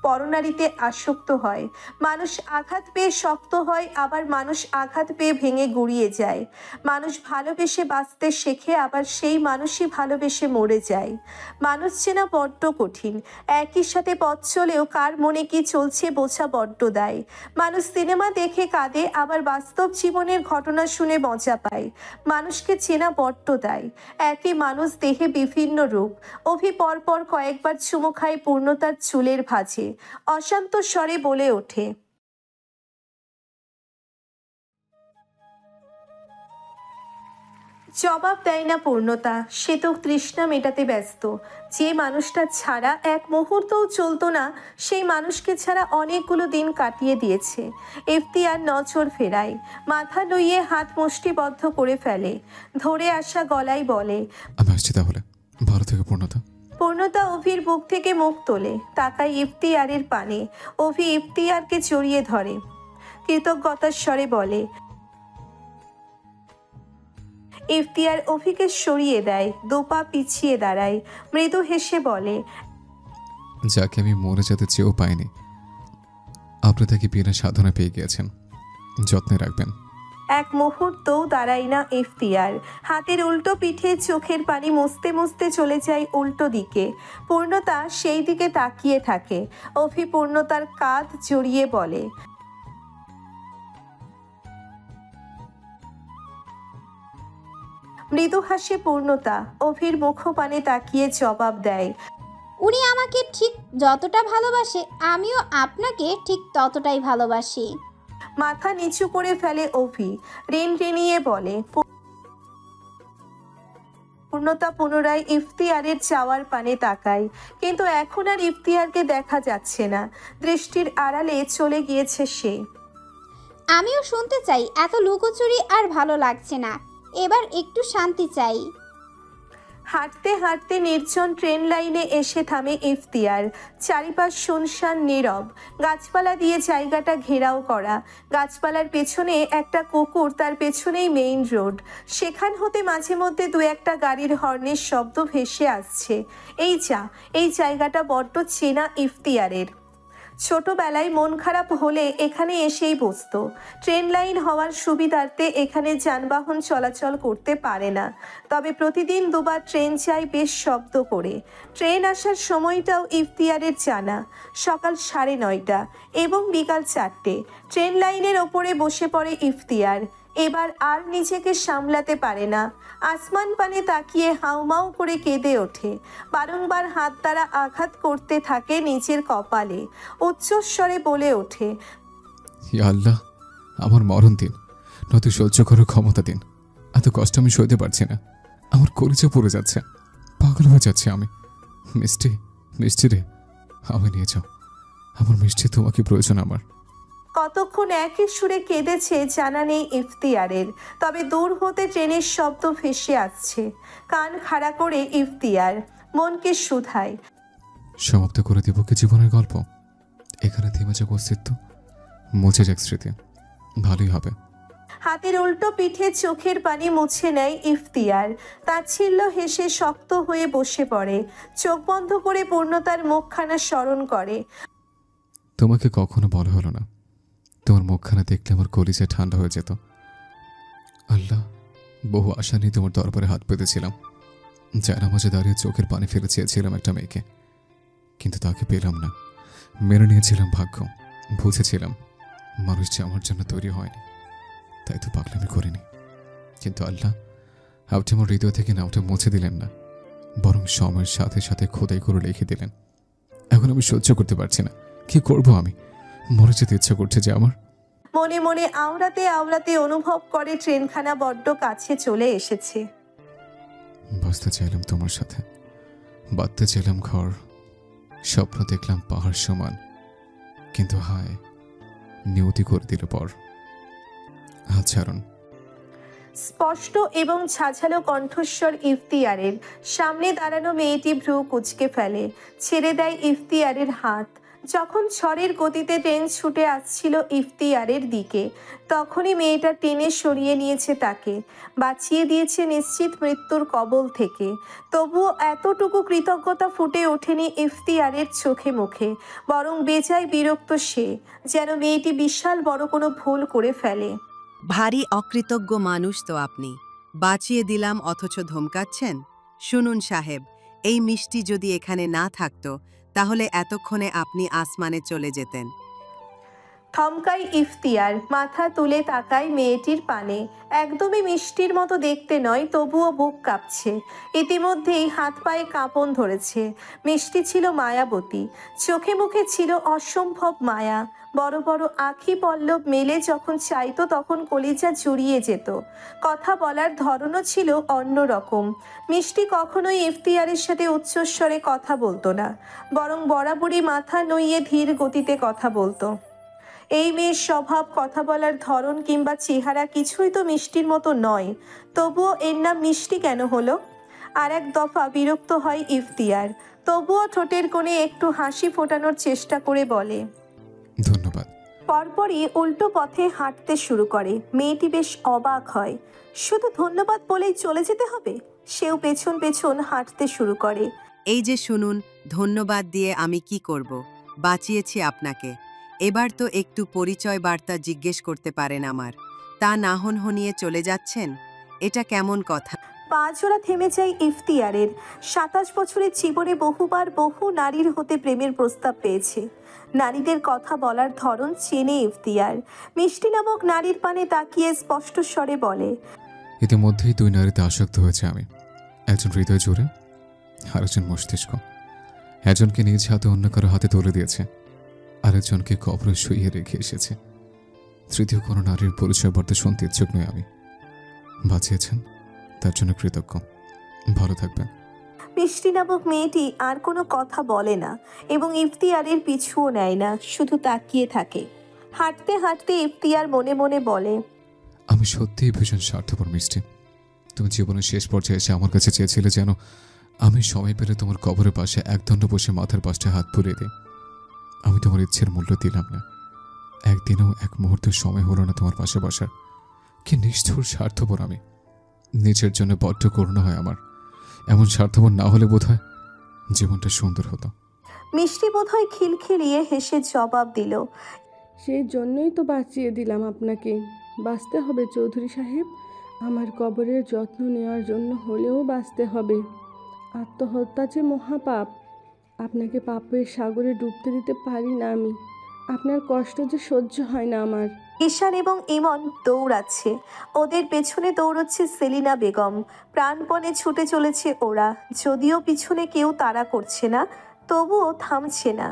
পরনারীতে আসক্ত হয়। মানুষ আঘাত পেয়ে শক্ত হয়, আবার মানুষ আঘাত পেয়ে ভেঙে গুড়িয়ে যায়। মানুষ ভালোবেসে বাঁচতে শেখে, আবার সেই মানুষই ভালোবেসে মরে যায়। মানুষ চেনা বড্ড কঠিন। একই সাথে পথ চলেও কার মনে কি চলছে বোঝা বড্ড দায়। মানুষ সিনেমা দেখে কাঁদে, আবার বাস্তব জীবনের ঘটনা শুনে মজা পায়। মানুষকে চেনা বড্ড দায়। একই মানুষ দেহে বিভিন্ন রূপ। অভি পরপর কয়েকবার চুমু খায় পূর্ণতার চুলের ভাঁজে। অশান্ত স্বরে বলে ওঠে, জবাব দেয় না পূর্ণতা। সে তো তৃষ্ণা মেটাতে ব্যস্ত। যে মানুষটা ছাড়া এক মুহূর্তও চলতো না, সেই মানুষকে ছাড়া অনেকগুলো দিন কাটিয়ে দিয়েছে। ইফতিয়ার নজর ফেরায়, মাথা লইয়ে হাত মুষ্টিবদ্ধ করে ফেলে। ধরে আসা গলায় বলে, আমি আসছি তাহলে। ভালো থেকে পূর্ণতা। পূর্ণতা অভির বুক থেকে মুখ তোলে, তাকায় ইফতিয়ারের পানে। অভি ইফতিয়ারকে জড়িয়ে ধরে, কৃতজ্ঞতার স্বরে বলে। ইফতিয়ার অভিকে সরিয়ে দেয়, দোপা পিছিয়ে দাঁড়ায়, মৃদু হেসে বলে, যাকে আমি মরে যেতে চেয়েও পাইনি, আপনি তাকে বিনা সাধনা পেয়ে গিয়েছেন। যত্নে রাখবেন। এক মুহূর্তও দাঁড়ায় না ইফতিয়ার। হাতের উল্টো পিঠে চোখের পানি মুছতে মুছতে চলে যায় উল্টো দিকে। পূর্ণতা সেই দিকে তাকিয়ে থাকে। অভি পূর্ণতার কাঁধ জড়িয়ে বলে, মৃদু হাসে পূর্ণতা। অভির মুখপানে তাকিয়ে জবাব দেয়, উনি আমাকে ঠিক যতটা ভালোবাসে আমিও আপনাকে ঠিক ততটাই ভালোবাসি। মাথা নিচু করে ফেলে অভি, রেন রেনিয়ে বলে। পূর্ণতা পুনরায় ইফতিয়ারের চাওয়ার পানে তাকায়, কিন্তু এখন আর ইফতিয়ারকে দেখা যাচ্ছে না। দৃষ্টির আড়ালে চলে গিয়েছে সে। আমিও শুনতে চাই, এত লুকোচুরি আর ভালো লাগছে না, এবার একটু শান্তি চাই। হাঁটতে হাঁটতে নির্জন ট্রেন লাইনে এসে থামে ইফতিয়ার। চারিপাশ শুনশান নীরব, গাছপালা দিয়ে জায়গাটা ঘেরাও করা। গাছপালার পেছনে একটা কুকুর, তার পেছনেই মেইন রোড। সেখান হতে মাঝে মধ্যে দু একটা গাড়ির হর্নের শব্দ ভেসে আসছে। এই জায়গাটা বড্ড চেনা ইফতিয়ারের। ছোটবেলায় মন খারাপ হলে এখানে এসেই বসতো। ট্রেন লাইন হওয়ার সুবিধার্থে এখানে যানবাহন চলাচল করতে পারে না, তবে প্রতিদিন দুবার ট্রেন যায় বেশ শব্দ করে। ট্রেন আসার সময়টাও ইফতিয়ারের জানা, সকাল 9:30 এবং বিকাল 4টে। ট্রেন লাইনের ওপরে বসে পড়ে ইফতিয়ার। এবার আর নিজেকে সামলাতে পারে না। আসমান পানে তাকিয়ে হাউমাউ করে কেঁদে ওঠে। বারংবার হাত দ্বারা আঘাত করতে থাকে নিজের কপালে। উচ্চস্বরে বলে ওঠে, ইয়া আল্লাহ, আমার মরণ দিন, নয়তো সহ্য করার ক্ষমতা দিন। এত কষ্ট আমি সইতে পারছি না। আমার কলিজা পড়ে যাচ্ছে, পাগল হয়ে যাচ্ছে আমি। মিষ্টি, মিষ্টি রে, আমি নিয়ে যাও। আমার মিষ্টি, তোমাকে প্রয়োজন আমার। কতক্ষণ একই সুরে কেঁদেছে জানা নেই ইফতিয়ারের, তবে দূর হতে ট্রেনের শব্দ ভেসে আসছে। কান খাড়া করে ইফতিয়ার মনকে শুধায়, সমাপ্ত করে দেব কি জীবনের গল্প? এখানে থেমে যাক অস্তিত্ব, মুছে যাক স্মৃতি, ভালোই হবে। হাতের উল্টো পিঠে চোখের পানি মুছে নেয় ইফতিয়ার। তাচ্ছিল্য হেসে শক্ত হয়ে বসে পড়ে। চোখ বন্ধ করে পূর্ণতার মুখখানা স্মরণ করে। তোমাকে কখনো বলা হলো না, তোমার মুখখানা দেখলে আমার কলিজা ঠান্ডা হয়ে যেত। আল্লাহ, বহু আশা নিয়ে তোমার দরবারে হাত পেতেছিলাম। যারা মাঝে দাঁড়িয়ে চোখের পানি ফেলে চেয়েছিলাম একটা মেয়েকে, কিন্তু তাকে পেলাম না। মেনে নিয়েছিলাম ভাগ্য, বুঝেছিলাম মানুষ যে আমার জন্য তৈরি হয়নি, তাই তো পাগলামি করিনি। কিন্তু আল্লাহ, আপনি আমার হৃদয় থেকে নামটা মুছে দিলেন না, বরং সময়ের সাথে সাথে খোদাই করে লিখে দিলেন। এখন আমি সহ্য করতে পারছি না। কি করব আমি? মরে যেতে ইচ্ছা করছে যে আমার। মনে মনে আওড়াতে আওড়াতে অনুভব করে ট্রেনখানা বড্ড কাছে চলে এসেছে। বসতে চাইলাম তোমার সাথে, বাঁধতে চাইলাম ঘর, স্বপ্ন দেখলাম পাহাড় সমান, কিন্তু হায়, নিয়তি করে দিল পর। হাত ছাড়ুন। স্পষ্ট এবং ঝাঝালো কণ্ঠস্বর ইফতিয়ারের। সামনে দাঁড়ানো মেয়েটি ভ্রু কুঁচকে ফেলে, ছেড়ে দেয় ইফতিয়ারের হাত। যখন ঝড়ের গতিতে ট্রেন ছুটে আসছিল ইফতিয়ারের দিকে, তখনই মেয়েটা টেনে সরিয়ে নিয়েছে তাকে, বাঁচিয়ে দিয়েছে নিশ্চিত মৃত্যুর কবল থেকে। তবুও এতটুকু কৃতজ্ঞতা ফুটে ওঠেনি ইফতিয়ারের চোখে মুখে, বরং বেজায় বিরক্ত সে, যেন মেয়েটি বিশাল বড় কোনো ভুল করে ফেলে। ভারী অকৃতজ্ঞ মানুষ তো আপনি, বাঁচিয়ে দিলাম অথচ ধমকাচ্ছেন। শুনুন সাহেব, এই মিষ্টি যদি এখানে না থাকতো তাহলে এতক্ষণে আপনি আসমানে চলে যেতেন। থমকাই ইফতিয়ার, মাথা তুলে তাকায় মেয়েটির পানে। একদমই মিষ্টির মতো দেখতে নয়, তবুও বুক কাঁপছে। ইতিমধ্যেই হাত পায়ে কাঁপন ধরেছে। মিষ্টি ছিল মায়াবতী, চোখে মুখে ছিল অসম্ভব মায়া। বড় বড় আঁখি পল্লব মেলে যখন চাইতো তখন কলিজা জুড়িয়ে যেত। কথা বলার ধরনও ছিল অন্যরকম। মিষ্টি কখনোই ইফতিয়ারের সাথে উচ্চস্বরে কথা বলতো না, বরং বরাবরই মাথা নইয়ে ধীর গতিতে কথা বলতো। এই মেয়ের স্বভাব, কথা বলার ধরন কিংবা চেহারা কিছুই তো মিষ্টির মতো নয়, তবুও এর নাম মিষ্টি কেন হলো? আর এক দফা বিরক্ত হয় ইফতিয়ার, তবুও ঠোঁটের কোণে একটু হাসি ফোটানোর চেষ্টা করে বলে ধন্যবাদ। পরপরই উল্টো পথে হাঁটতে শুরু করে। মেয়েটি বেশ অবাক হয়, শুধু ধন্যবাদ বলেই চলে যেতে হবে? সেও পেছন পেছন হাঁটতে শুরু করে। এই যে শুনুন, ধন্যবাদ দিয়ে আমি কি করব? বাঁচিয়েছি আপনাকে, এবার তো একটু পরিচয় বার্তা জিজ্ঞেস করতে পারেন আমার, তা না হনিয়ে চলে যাচ্ছেন, এটা কেমন কথা? পা জোড়া থেমে যায় ইফতিয়ারের। 27 বছরের জীবনে বহুবার বহু নারীর হতে প্রেমের প্রস্তাব পেয়েছে। নারীদের কথা বলার ধরন চেনে ইফতিয়ার। মিষ্টি নামক নারীর পানে তাকিয়ে স্পষ্ট স্বরে বলে, ইতিমধ্যেই 2 নারীতে আসক্ত হয়েছে আমি, একজন হৃদয় জুড়ে আর একজন মস্তিষ্ক। একজনকে নিজ হাতে অন্য কারো হাতে তুলে দিয়েছে, আরেকজনকে কবরে শুইয়ে রেখে এসেছে। তৃতীয় কোনো নারীর পরিচয় বার্তা শুনতে ইচ্ছুক নই আমি। বাঁচিয়েছেন তার জন্য কৃতজ্ঞ, ভালো থাকবেন। মিষ্টি নামক মেয়েটি আর কোনো কথা বলে না এবং ইফতিয়ারের পিছুও নেয় না, শুধু তাকিয়ে থাকে। হাঁটতে হাঁটতে ইফতিয়ার মনে মনে বলে, আমি সত্যিই ভীষণ স্বার্থপর মিষ্টি। তুমি জীবনের শেষ পর্যায়ে এসে আমার কাছে চেয়েছিলে যেন আমি সময় পেলে তোমার কবরের পাশে একদণ্ড বসে মাথার পাশে হাত বুলিয়ে দিই। আমি তোমার ইচ্ছের মূল্য দিলাম না, একদিনও এক মুহূর্ত সময় হলো না তোমার পাশে বসার। কি নিষ্ঠুর স্বার্থপর আমি। নিজের জন্য বড্ড করুণা হয় আমার। এমন স্বার্থপর না হলে বোধহয় জীবনটা সুন্দর হতো। মিষ্টি বোধহয় খিলখিলিয়ে হেসে জবাব দিল, সেই জন্যই তো বাঁচিয়ে দিলাম আপনাকে। বাঁচতে হবে চৌধুরী সাহেব, আমার কবরের যত্ন নেওয়ার জন্য হলেও বাঁচতে হবে। আত্মহত্যা যে মহাপাপ, আপনাকে পাপের সাগরে ডুবতে দিতে পারি না আমি। আপনার কষ্ট যে সহ্য হয় না আমার। ঈশান এবং ইমন দৌড়াচ্ছে, ওদের পেছনে দৌড়চ্ছে সেলিনা বেগম। প্রাণপণে ছুটে চলেছে ওরা, যদিও পিছনে কেউ তাড়া করছে না, তবুও থামছে না।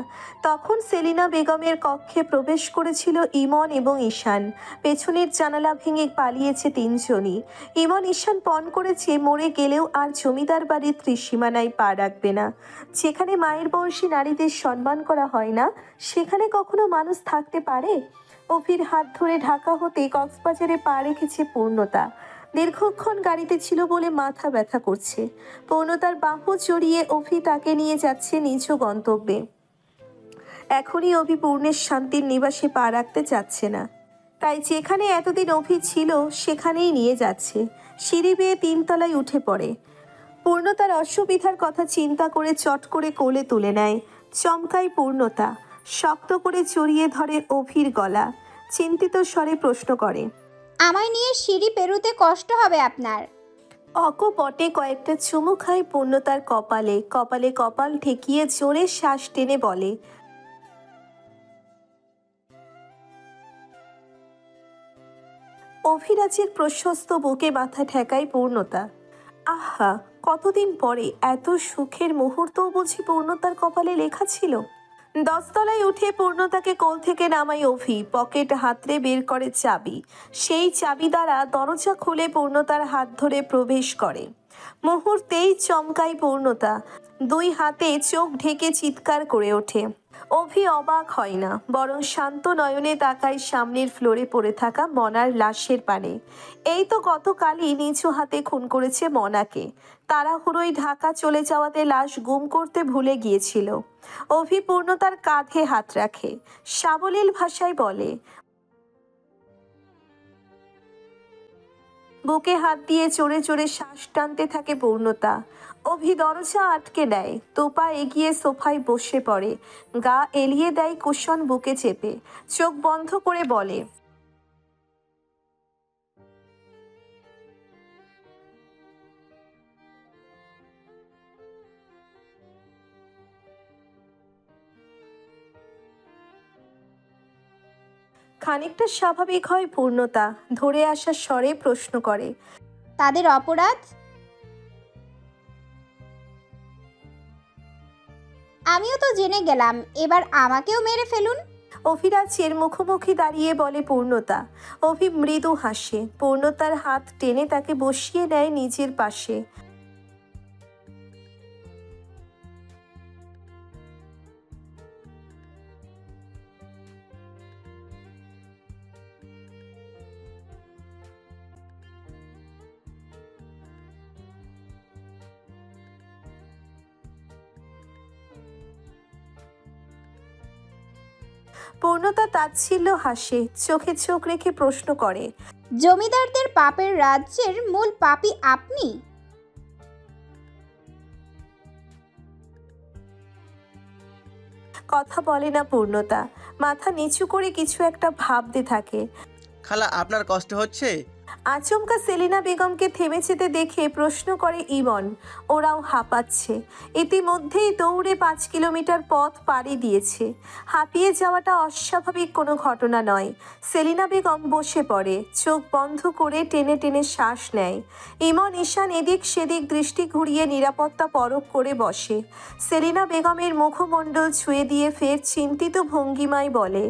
তখন সেলিনা বেগমের কক্ষে প্রবেশ করেছিল ইমন এবং ঈশান। পেছনের জানালা ভেঙে পালিয়েছে 3 জনই। ইমন ঈশান পণ করেছে মরে গেলেও আর জমিদার বাড়ির ত্রিসীমানায় পা রাখবে না। যেখানে মায়ের বয়সী নারীদের সম্মান করা হয় না, সেখানে কখনো মানুষ থাকতে পারে? অভির হাত ধরে ঢাকা হতে কক্সবাজারে পা রেখেছে পূর্ণতা। দীর্ঘক্ষণ গাড়িতে ছিল বলে মাথা ব্যথা করছে। পূর্ণতার বাহু জড়িয়ে অভি তাকে নিয়ে যাচ্ছে নিজ গন্তব্যে। এখনই অভি পূর্ণের শান্তির নিবাসে পা রাখতে চাচ্ছে না, তাই যেখানে এতদিন অভি ছিল সেখানেই নিয়ে যাচ্ছে। সিঁড়ি বেয়ে 3 তলায় উঠে পড়ে। পূর্ণতার অসুবিধার কথা চিন্তা করে চট করে কোলে তুলে নেয়। চমকায় পূর্ণতা, শক্ত করে জড়িয়ে ধরে অভির গলা। চিন্তিত স্বরে প্রশ্ন করে, আমায় নিয়ে সিঁড়ি পেরুতে কষ্ট হবে আপনার? অকপটে কয়েকটা চুমু খায় পূর্ণতার কপালে। কপালে কপাল ঠেকিয়ে জোরে শ্বাস টেনে বলে, অভিরাজের প্রশস্ত বুকে মাথা ঠেকায় পূর্ণতা। আহা, কতদিন পরে এত সুখের মুহূর্তও বুঝি পূর্ণতার কপালে লেখা ছিল। দশতলায় উঠে পূর্ণতাকে কোল থেকে নামাই অভি। পকেট হাতড়ে বের করে চাবি। সেই চাবি দ্বারা দরজা খুলে পূর্ণতার হাত ধরে প্রবেশ করে। মুহূর্তেই চমকায় পূর্ণতা, দুই হাতে চোখ ঢেকে চিৎকার করে ওঠে। অভি অবাক হয় না, বরং শান্ত নয়নে তাকায় সামনের ফ্লোরে পড়ে থাকা মনার লাশের পানে। এই তো গতকালই নিচু হাতে খুন করেছে মনাকে। তাড়াহুড়োয় ঢাকা চলে যাওয়াতে লাশ গুম করতে ভুলে গিয়েছিল। অভি পূর্ণতার কাঁধে হাত রাখে, সাবলীল ভাষায় বলে, বুকে হাত দিয়ে চড়ে চড়ে শ্বাস টানতে থাকে পূর্ণতা। অভি দরজা আটকে দেয়, তোপা এগিয়ে সোফায় বসে পড়ে, গা এলিয়ে দেয় কুশন বুকে চেপে, চোখ বন্ধ করে বলে, খানিকটা স্বাভাবিক হয় পূর্ণতা। ধরে আসা স্বরে প্রশ্ন করে, তাদের অপরাধ? আমিও তো জেনে গেলাম, এবার আমাকেও মেরে ফেলুন। অভিরাজের মুখোমুখি দাঁড়িয়ে বলে পূর্ণতা। অভি মৃদু হাসে, পূর্ণতার হাত টেনে তাকে বসিয়ে নেয় নিজের পাশে। পূর্ণতা তাচ্ছিল্য হাসে, চোখে চোখ রেখে প্রশ্ন করে, জমিদারদের পাপের রাজ্যের মূল পাপী আপনি? কথা বলে না পূর্ণতা, মাথা নিচু করে কিছু একটা ভাবতে থাকে। খালা, আপনার কষ্ট হচ্ছে? আচমকা সেলিনা বেগমকে থেমে যেতে দেখে প্রশ্ন করে ইমন। ওরাও হাঁপাচ্ছে। ইতিমধ্যেই দৌড়ে 5 কিলোমিটার পথ পাড়ি দিয়েছে। হাঁপিয়ে যাওয়াটা অস্বাভাবিক কোনো ঘটনা নয়। সেলিনা বেগম বসে পড়ে, চোখ বন্ধ করে টেনে টেনে শ্বাস নেয়। ইমন ঈশান এদিক সেদিক দৃষ্টি ঘুরিয়ে নিরাপত্তা পরখ করে বসে। সেলিনা বেগমের মুখমণ্ডল ছুঁয়ে দিয়ে ফের চিন্তিত ভঙ্গিমায় বলে,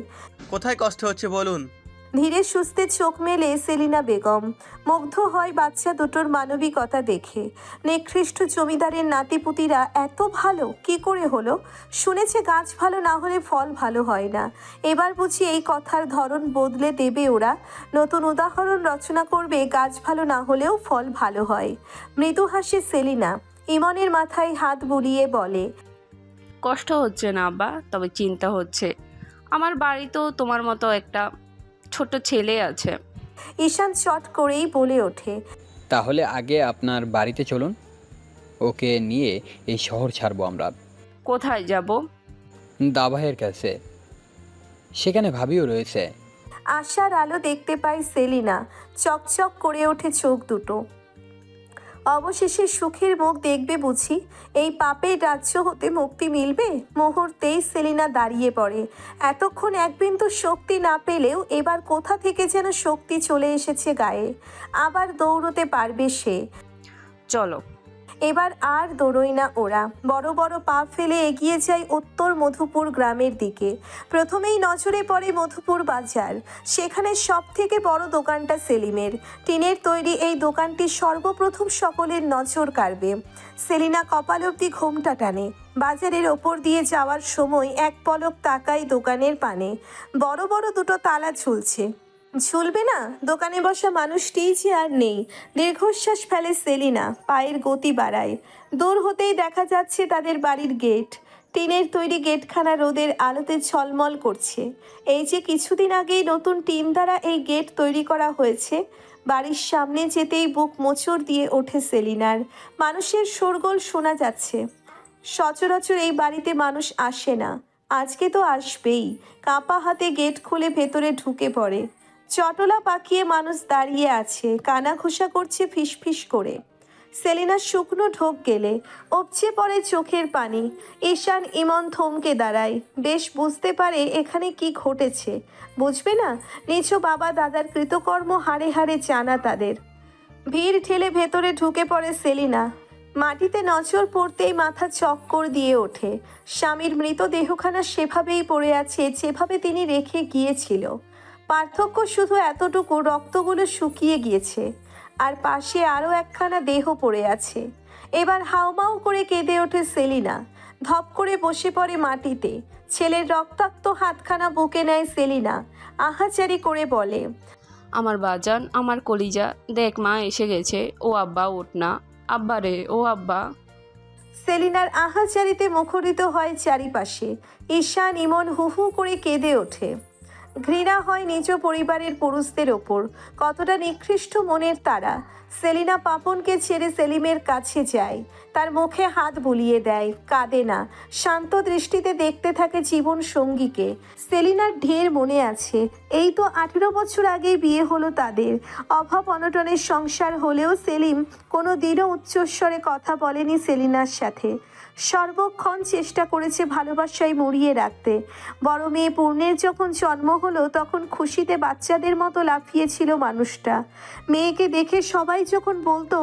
কোথায় কষ্ট হচ্ছে বলুন? ধীরে সুস্থে চোখ মেলে সেলিনা বেগম। মুগ্ধ হয় বাচ্চা দুটোর মানবিকতা দেখে। নিকৃষ্ট জমিদারের নাতিপুতিরা এত ভালো কি করে হলো? শুনেছে গাছ ভালো না হলে ফল ভালো হয় না। এবার বুঝি এই কথার ধরন বদলে দেবে ওরা। নতুন উদাহরণ রচনা করবে, গাছ ভালো না হলেও ফল ভালো হয়। মৃদু হাসে সেলিনা। ইমনের মাথায় হাত বুলিয়ে বলে, কষ্ট হচ্ছে না আব্বা, তবে চিন্তা হচ্ছে। আমার বাড়িতেও তোমার মতো একটা ছোট ছেলে আছে। ঈশান চট করেই বলে ওঠে, তাহলে আগে আপনার বাড়িতে চলুন, ওকে নিয়ে এই শহর ছাড়বো আমরা। কোথায় যাব? দাভাইয়ের কাছে, সেখানে ভাবিও রয়েছে। আশার আলো দেখতে পায় সেলিনা। চকচক করে ওঠে চোখ দুটো। অবশেষে সুখের মুখ দেখবে বুঝি? এই পাপের রাজ্য হতে মুক্তি মিলবে। মুহূর্তেই সেলিনা দাঁড়িয়ে পড়ে। এতক্ষণ এক বিন্দু শক্তি না পেলেও এবার কোথা থেকে যেন শক্তি চলে এসেছে গায়ে। আবার দৌড়তে পারবে সে। চলো। এবার আর দৌড়ই না ওরা, বড় বড় পা ফেলে এগিয়ে যায় উত্তর মধুপুর গ্রামের দিকে। প্রথমেই নজরে পড়ে মধুপুর বাজার। সেখানে সব থেকে বড় দোকানটা সেলিমের। টিনের তৈরি এই দোকানটি সর্বপ্রথম সকলের নজর কাড়বে। সেলিনা কপাল অবধি ঘোমটা টানে। বাজারের ওপর দিয়ে যাওয়ার সময় এক পলক তাকায় দোকানের পানে। বড় বড় দুটো তালা ঝুলছে। ঝুলবে না? দোকানে বসা মানুষটিই যে আর নেই। দীর্ঘশ্বাস ফেলে সেলিনা, পায়ের গতি বাড়ায়। দূর হতেই দেখা যাচ্ছে তাদের বাড়ির গেট। টিনের তৈরি গেটখানা রোদের আলোতে ঝলমল করছে। এই যে কিছুদিন আগেই নতুন টিন দ্বারা এই গেট তৈরি করা হয়েছে। বাড়ির সামনে যেতেই বুক মোচড় দিয়ে ওঠে সেলিনার। মানুষের শোরগোল শোনা যাচ্ছে। সচরাচর এই বাড়িতে মানুষ আসে না, আজকে তো আসবেই। কাঁপা হাতে গেট খুলে ভেতরে ঢুকে পড়ে। চটলা পাকিয়ে মানুষ দাঁড়িয়ে আছে, কানা ঘোষা করছে ফিসফিস করে। সেলিনার শুকনো ঢোক গেলে উপচে পড়ে চোখের পানি। ঈশান ইমন থমকে দাঁড়ায়। বেশ বুঝতে পারে এখানে কি ঘটেছে। বুঝবে না? নিজ বাবা দাদার কৃতকর্ম হাড়ে হাড়ে জানা তাদের। ভিড় ঠেলে ভেতরে ঢুকে পড়ে সেলিনা। মাটিতে নজর পড়তেই মাথা চক্কর দিয়ে ওঠে। স্বামীর মৃতদেহখানা সেভাবেই পড়ে আছে যেভাবে তিনি রেখে গিয়েছিল। পার্থক্য শুধু এতটুকু, রক্তগুলো শুকিয়ে গিয়েছে আর পাশে আরও একখানা দেহ পড়ে আছে। এবার হাউমাউ করে কেঁদে ওঠে সেলিনা। ধপ করে বসে পড়ে মাটিতে। ছেলের রক্তাক্ত হাতখানা বুকে নেয় সেলিনা। আহাজারি করে বলে, আমার বাজান, আমার কলিজা, দেখ মা এসে গেছে। ও আব্বা, ওঠ না আব্বা রে, ও আব্বা। সেলিনার আহাজারিতে মুখরিত হয় চারিপাশে। ঈশান, ইমন হু হু করে কেঁদে ওঠে। ঘৃণা হয় নিজ পরিবারের পুরুষদের ওপর। কতটা নিকৃষ্ট মনের তারা। সেলিনা পাপনকে ছেড়ে সেলিমের কাছে যায়, তার মুখে হাত বুলিয়ে দেয়, কাঁদে না, শান্ত দৃষ্টিতে দেখতে থাকে জীবন সঙ্গীকে। সেলিনার ঢের মনে আছে, এই তো 18 বছর আগেই বিয়ে হলো তাদের। অভাব অনটনের সংসার হলেও সেলিম কোনো দিনও উচ্চস্বরে কথা বলেনি সেলিনার সাথে। সর্বক্ষণ চেষ্টা করেছে ভালোবাসায় মুড়িয়ে রাখতে। বড় মেয়ে পূর্ণের যখন জন্ম হলো তখন খুশিতে বাচ্চাদের মতো লাফিয়েছিল মানুষটা। মেয়েকে দেখে সবাই যখন বলতো,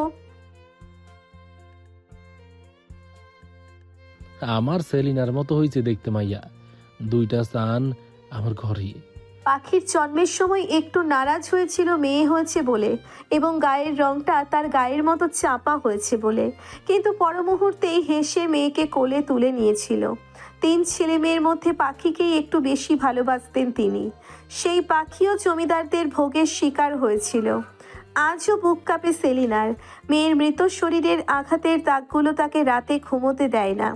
আমার সেলিনার মতো হয়েছে দেখতে মাইয়া, 2টা চান আমার ঘরে। পাখির জন্মের সময় একটু নারাজ হয়েছিল মেয়ে হয়েছে বলে, এবং গায়ের রংটা তার গায়ের মতো চাপা হয়েছে বলে, কিন্তু পর মুহূর্তেই হেসে মেয়েকে কোলে তুলে নিয়েছিল। 3 ছেলে মেয়ের মধ্যে পাখিকেই একটু বেশি ভালোবাসতেন তিনি। সেই পাখিও জমিদারদের ভোগের শিকার হয়েছিল। আজও বুক কাঁপে সেলিনার। মেয়ের মৃত শরীরের আঘাতের দাগগুলো তাকে রাতে ঘুমোতে দেয় না।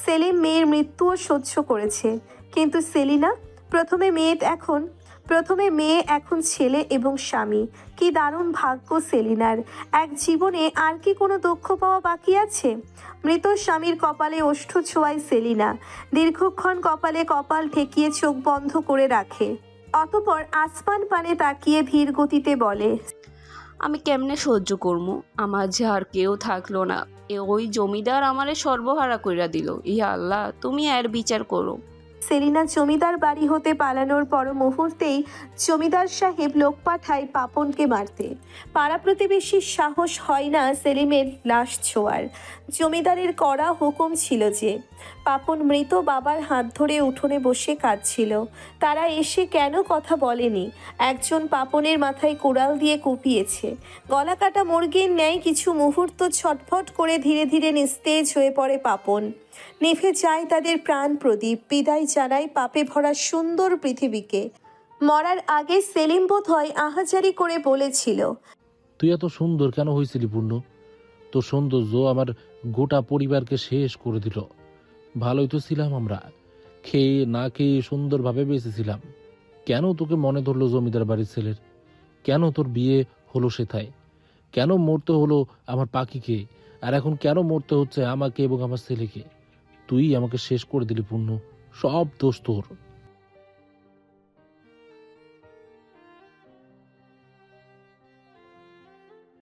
সেলিম মেয়ের মৃত্যুও সহ্য করেছে, কিন্তু সেলিনা প্রথমে মেয়ে, এখন ছেলে এবং স্বামী। কি দারুণ ভাগ্য সেলিনার। এক জীবনে আর কি কোনো দুঃখ পাওয়া বাকি আছে? মৃত স্বামীর কপালে ওষ্ঠ ছোঁয়ায় সেলিনা। দীর্ঘক্ষণ কপালে কপাল ঠেকিয়ে চোখ বন্ধ করে রাখে। অতঃপর আসমান পানে তাকিয়ে ধীর গতিতে বলে, আমি কেমনে সহ্য করবো? আমার যে আর কেউ থাকলো না। ওই জমিদার আমারে সর্বহারা কইরা দিল। ইয়া আল্লাহ, তুমি এর বিচার করো। সেলিনা জমিদার বাড়ি হতে পালানোর পর মুহূর্তেই জমিদার সাহেব লোক পাঠায় পাপনকে মারতে। পাড়া প্রতিবেশীর সাহস হয় না সেলিমের লাশ ছোঁয়ার। জমিদারের কড়া হুকুম ছিল যে পাপন মৃত বাবার হাত ধরে উঠোনে বসে কাঁদছিল। তারা এসে কেন কথা বলেনি। একজন পাপনের মাথায় কোড়াল দিয়ে কুপিয়েছে। গলা কাটা মুরগির ন্যায় কিছু মুহূর্ত ছটফট করে ধীরে ধীরে নিস্তেজ হয়ে পড়ে পাপন। নিভে যায় তাদের প্রাণ প্রদীপ। বিদায় জানায় পাপে ভরা সুন্দর পৃথিবীকে। মরার আগে সেলিম বোধ হয় আহাজারি করে বলেছিল, তুই এত সুন্দর কেন হয়েছিলি পূর্ণ? তোর সৌন্দর্য আমার গোটা পরিবারকে শেষ করে দিল। ভালোই তো ছিলাম আমরা, খেয়ে না খেয়ে সুন্দরভাবে বেঁচেছিলাম। কেন তোকে মনে ধরলো জমিদার বাড়ির ছেলের? কেন তোর বিয়ে হলো সেথায়? কেন মরতে হলো আমার পাখিকে? আর এখন কেন মরতে হচ্ছে আমাকে এবং আমার ছেলেকে? তুই আমাকে শেষ করে দিলি পূর্ণ। সব দোষ তোর।